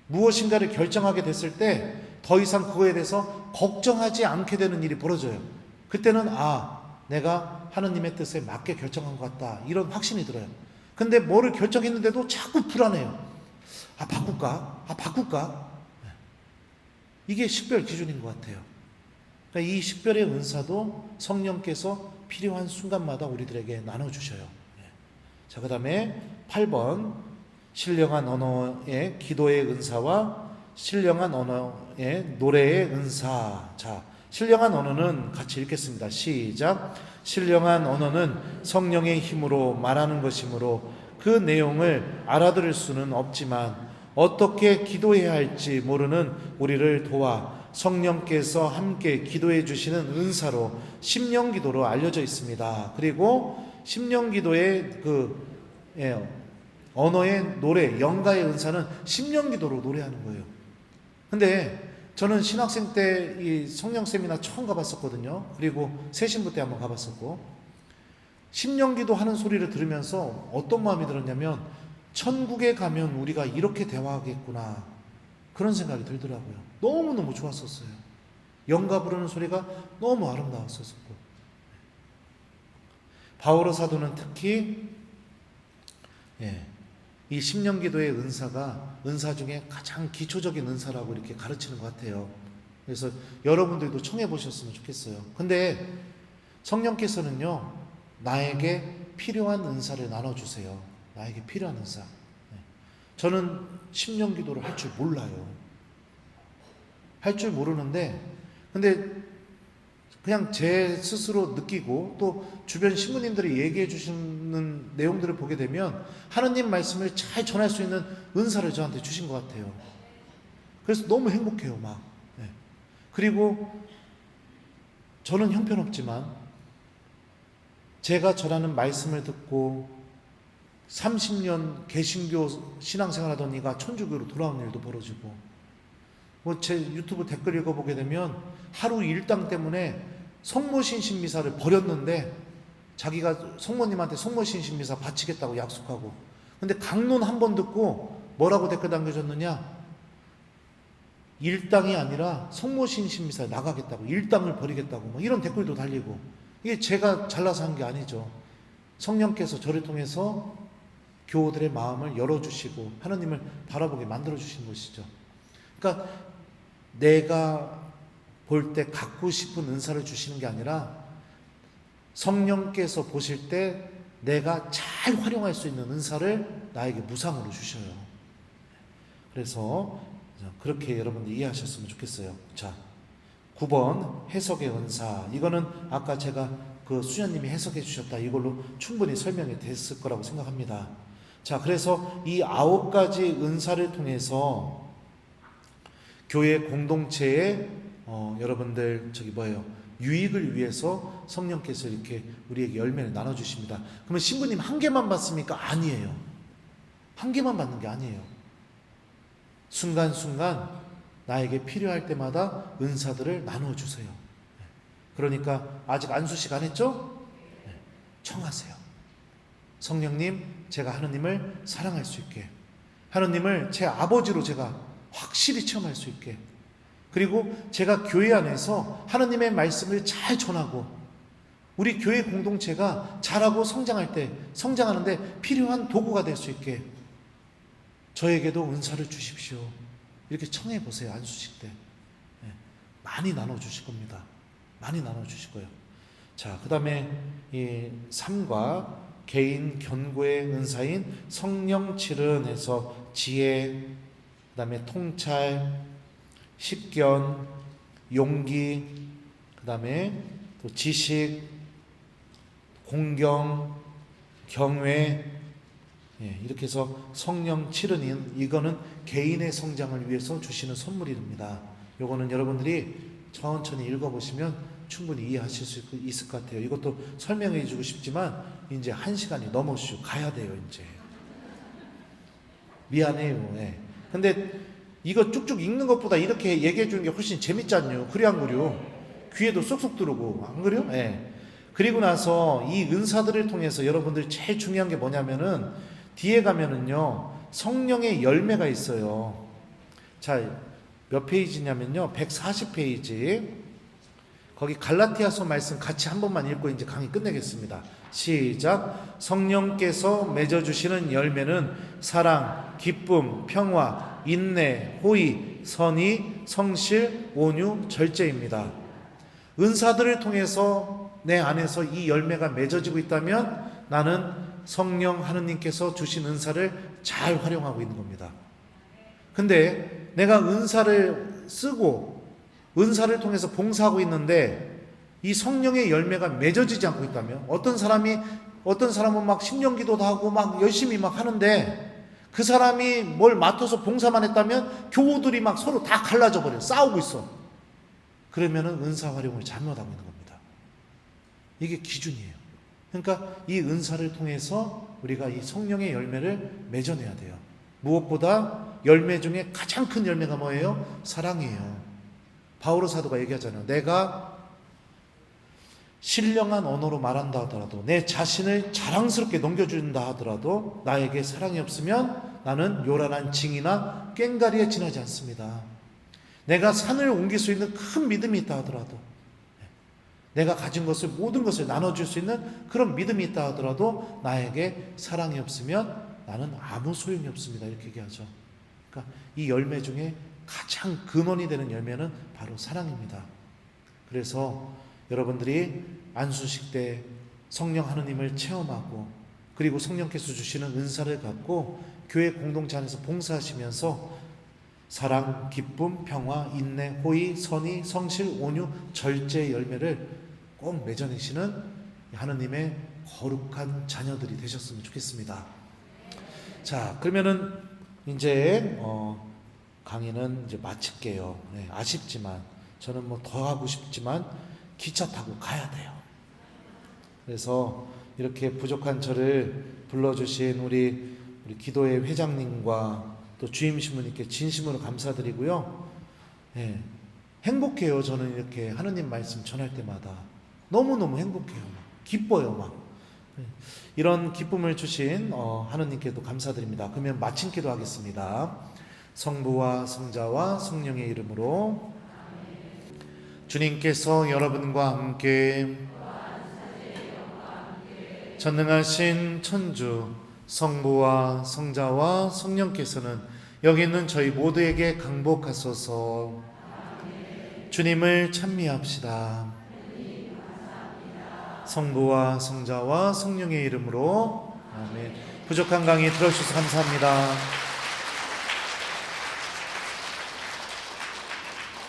무엇인가를 결정하게 됐을 때 더 이상 그거에 대해서 걱정하지 않게 되는 일이 벌어져요. 그때는 내가 하느님의 뜻에 맞게 결정한 것 같다, 이런 확신이 들어요. 근데 뭐를 결정했는데도 자꾸 불안해요. 바꿀까? 이게 식별 기준인 것 같아요. 그러니까 이 식별의 은사도 성령께서 필요한 순간마다 우리들에게 나눠주셔요. 자, 그 다음에 8번, 신령한 언어의 기도의 은사와 신령한 언어의 노래의 은사. 자, 신령한 언어는 같이 읽겠습니다. 시작. 신령한 언어는 성령의 힘으로 말하는 것이므로 그 내용을 알아들을 수는 없지만 어떻게 기도해야 할지 모르는 우리를 도와 성령께서 함께 기도해 주시는 은사로 심령기도로 알려져 있습니다. 그리고 심령기도의 언어의 노래, 영가의 은사는 심령기도로 노래하는 거예요. 근데 저는 신학생 때 이 성령 세미나 처음 가봤었거든요. 그리고 세신부 때 한번 가봤었고, 심령기도 하는 소리를 들으면서 어떤 마음이 들었냐면 천국에 가면 우리가 이렇게 대화하겠구나, 그런 생각이 들더라고요. 너무너무 좋았었어요. 영가 부르는 소리가 너무 아름다웠었고, 바오로 사도는 특히 이 심령기도의 은사 중에 가장 기초적인 은사라고 이렇게 가르치는 것 같아요. 그래서 여러분들도 청해 보셨으면 좋겠어요. 근데 성령께서는요, 나에게 필요한 은사를 나눠주세요. 나에게 필요한 은사. 저는 심령기도를 할 줄 몰라요. 할 줄 모르는데, 근데 그냥 제 스스로 느끼고 또 주변 신부님들이 얘기해 주시는 내용들을 보게 되면 하느님 말씀을 잘 전할 수 있는 은사를 저한테 주신 것 같아요. 그래서 너무 행복해요, 막. 그리고 저는 형편없지만 제가 전하는 말씀을 듣고 30년 개신교 신앙생활 하던 이가 천주교로 돌아온 일도 벌어지고, 제 유튜브 댓글 읽어보게 되면 하루 일당 때문에 성모신신 미사를 버렸는데 자기가 성모님한테 성모신신 미사 바치겠다고 약속하고, 근데 강론 한 번 듣고 뭐라고 댓글 남겨줬느냐, 일당이 아니라 성모신신 미사에 나가겠다고, 일당을 버리겠다고, 뭐 이런 댓글도 달리고. 이게 제가 잘나서 한 게 아니죠. 성령께서 저를 통해서 교우들의 마음을 열어주시고 하나님을 바라보게 만들어주신 것이죠. 그러니까 내가 볼 때 갖고 싶은 은사를 주시는 게 아니라 성령께서 보실 때 내가 잘 활용할 수 있는 은사를 나에게 무상으로 주셔요. 그래서 그렇게 여러분들 이해하셨으면 좋겠어요. 자, 9번 해석의 은사. 이거는 아까 제가 수녀님이 해석해 주셨다, 이걸로 충분히 설명이 됐을 거라고 생각합니다. 자, 그래서 이 9가지 은사를 통해서 교회 공동체의 여러분들 유익을 위해서 성령께서 이렇게 우리에게 열매를 나눠주십니다. 그러면 신부님 한 개만 받습니까? 아니에요. 한 개만 받는 게 아니에요. 순간순간 나에게 필요할 때마다 은사들을 나눠주세요. 그러니까 아직 안수식 안 했죠? 청하세요. 성령님, 제가 하느님을 사랑할 수 있게, 하느님을 제 아버지로 제가 확실히 체험할 수 있게, 그리고 제가 교회 안에서 하느님의 말씀을 잘 전하고 우리 교회 공동체가 자라고 성장하는데 필요한 도구가 될 수 있게 저에게도 은사를 주십시오. 이렇게 청해 보세요. 안수식 때 많이 나눠주실 겁니다. 많이 나눠주실 거예요. 자, 그 다음에 이 3과 개인 견고의 은사인 성령칠은에서 지혜, 그 다음에 통찰, 식견, 용기, 그 다음에 또 지식, 공경, 경외, 이렇게 해서 성령 7은인 이거는 개인의 성장을 위해서 주시는 선물입니다. 요거는 여러분들이 천천히 읽어보시면 충분히 이해하실 수 있을 것 같아요. 이것도 설명해 주고 싶지만 이제 1시간이 넘었슈. 가야 돼요. 이제 미안해요. 근데 이거 쭉쭉 읽는 것보다 이렇게 얘기해 주는 게 훨씬 재밌잖요. 그래 안 그래요? 귀에도 쏙쏙 들어오고, 안 그래요? 그리고 나서 이 은사들을 통해서 여러분들 제일 중요한 게 뭐냐면은 뒤에 가면은요, 성령의 열매가 있어요. 자, 몇 페이지냐면요, 140페이지. 거기 갈라티아서 말씀 같이 한 번만 읽고 이제 강의 끝내겠습니다. 시작. 성령께서 맺어주시는 열매는 사랑, 기쁨, 평화, 인내, 호의, 선의, 성실, 온유, 절제입니다. 은사들을 통해서 내 안에서 이 열매가 맺어지고 있다면 나는 성령 하느님께서 주신 은사를 잘 활용하고 있는 겁니다. 근데 내가 은사를 쓰고 은사를 통해서 봉사하고 있는데 이 성령의 열매가 맺어지지 않고 있다면, 어떤 사람은 막 신령기도도 하고 막 열심히 막 하는데 그 사람이 뭘 맡아서 봉사만 했다면 교우들이 막 서로 다 갈라져 버려요. 싸우고 있어. 그러면은 은사 활용을 잘못하고 있는 겁니다. 이게 기준이에요. 그러니까 이 은사를 통해서 우리가 이 성령의 열매를 맺어내야 돼요. 무엇보다 열매 중에 가장 큰 열매가 뭐예요? 사랑이에요. 바오로 사도가 얘기하잖아요. 내가 신령한 언어로 말한다 하더라도, 내 자신을 자랑스럽게 넘겨준다 하더라도 나에게 사랑이 없으면 나는 요란한 징이나 꽹가리에 지나지 않습니다. 내가 산을 옮길 수 있는 큰 믿음이 있다 하더라도, 내가 가진 것을, 모든 것을 나눠줄 수 있는 그런 믿음이 있다 하더라도 나에게 사랑이 없으면 나는 아무 소용이 없습니다. 이렇게 얘기하죠. 그러니까 이 열매 중에 가장 근원이 되는 열매는 바로 사랑입니다. 그래서 여러분들이 안수식 때 성령 하느님을 체험하고, 그리고 성령께서 주시는 은사를 갖고 교회 공동체 안에서 봉사하시면서 사랑, 기쁨, 평화, 인내, 호의, 선의, 성실, 온유, 절제의 열매를 꼭 맺어내시는 하느님의 거룩한 자녀들이 되셨으면 좋겠습니다. 자, 그러면은 이제 강의는 이제 마칠게요. 네, 아쉽지만 저는 뭐 더 하고 싶지만 기차 타고 가야 돼요. 그래서 이렇게 부족한 저를 불러주신 우리 기도회 회장님과 또 주임 신부님께 진심으로 감사드리고요. 네, 행복해요. 저는 이렇게 하느님 말씀 전할 때마다 너무너무 행복해요. 기뻐요. 막 이런 기쁨을 주신 하느님께도 감사드립니다. 그러면 마침 기도하겠습니다. 성부와 성자와 성령의 이름으로. 주님께서 여러분과 함께 전능하신 천주 성부와 성자와 성령께서는 여기 있는 저희 모두에게 강복하소서. 주님을 찬미합시다. 성부와 성자와 성령의 이름으로. 아멘. 부족한 강의 들어주셔서 감사합니다.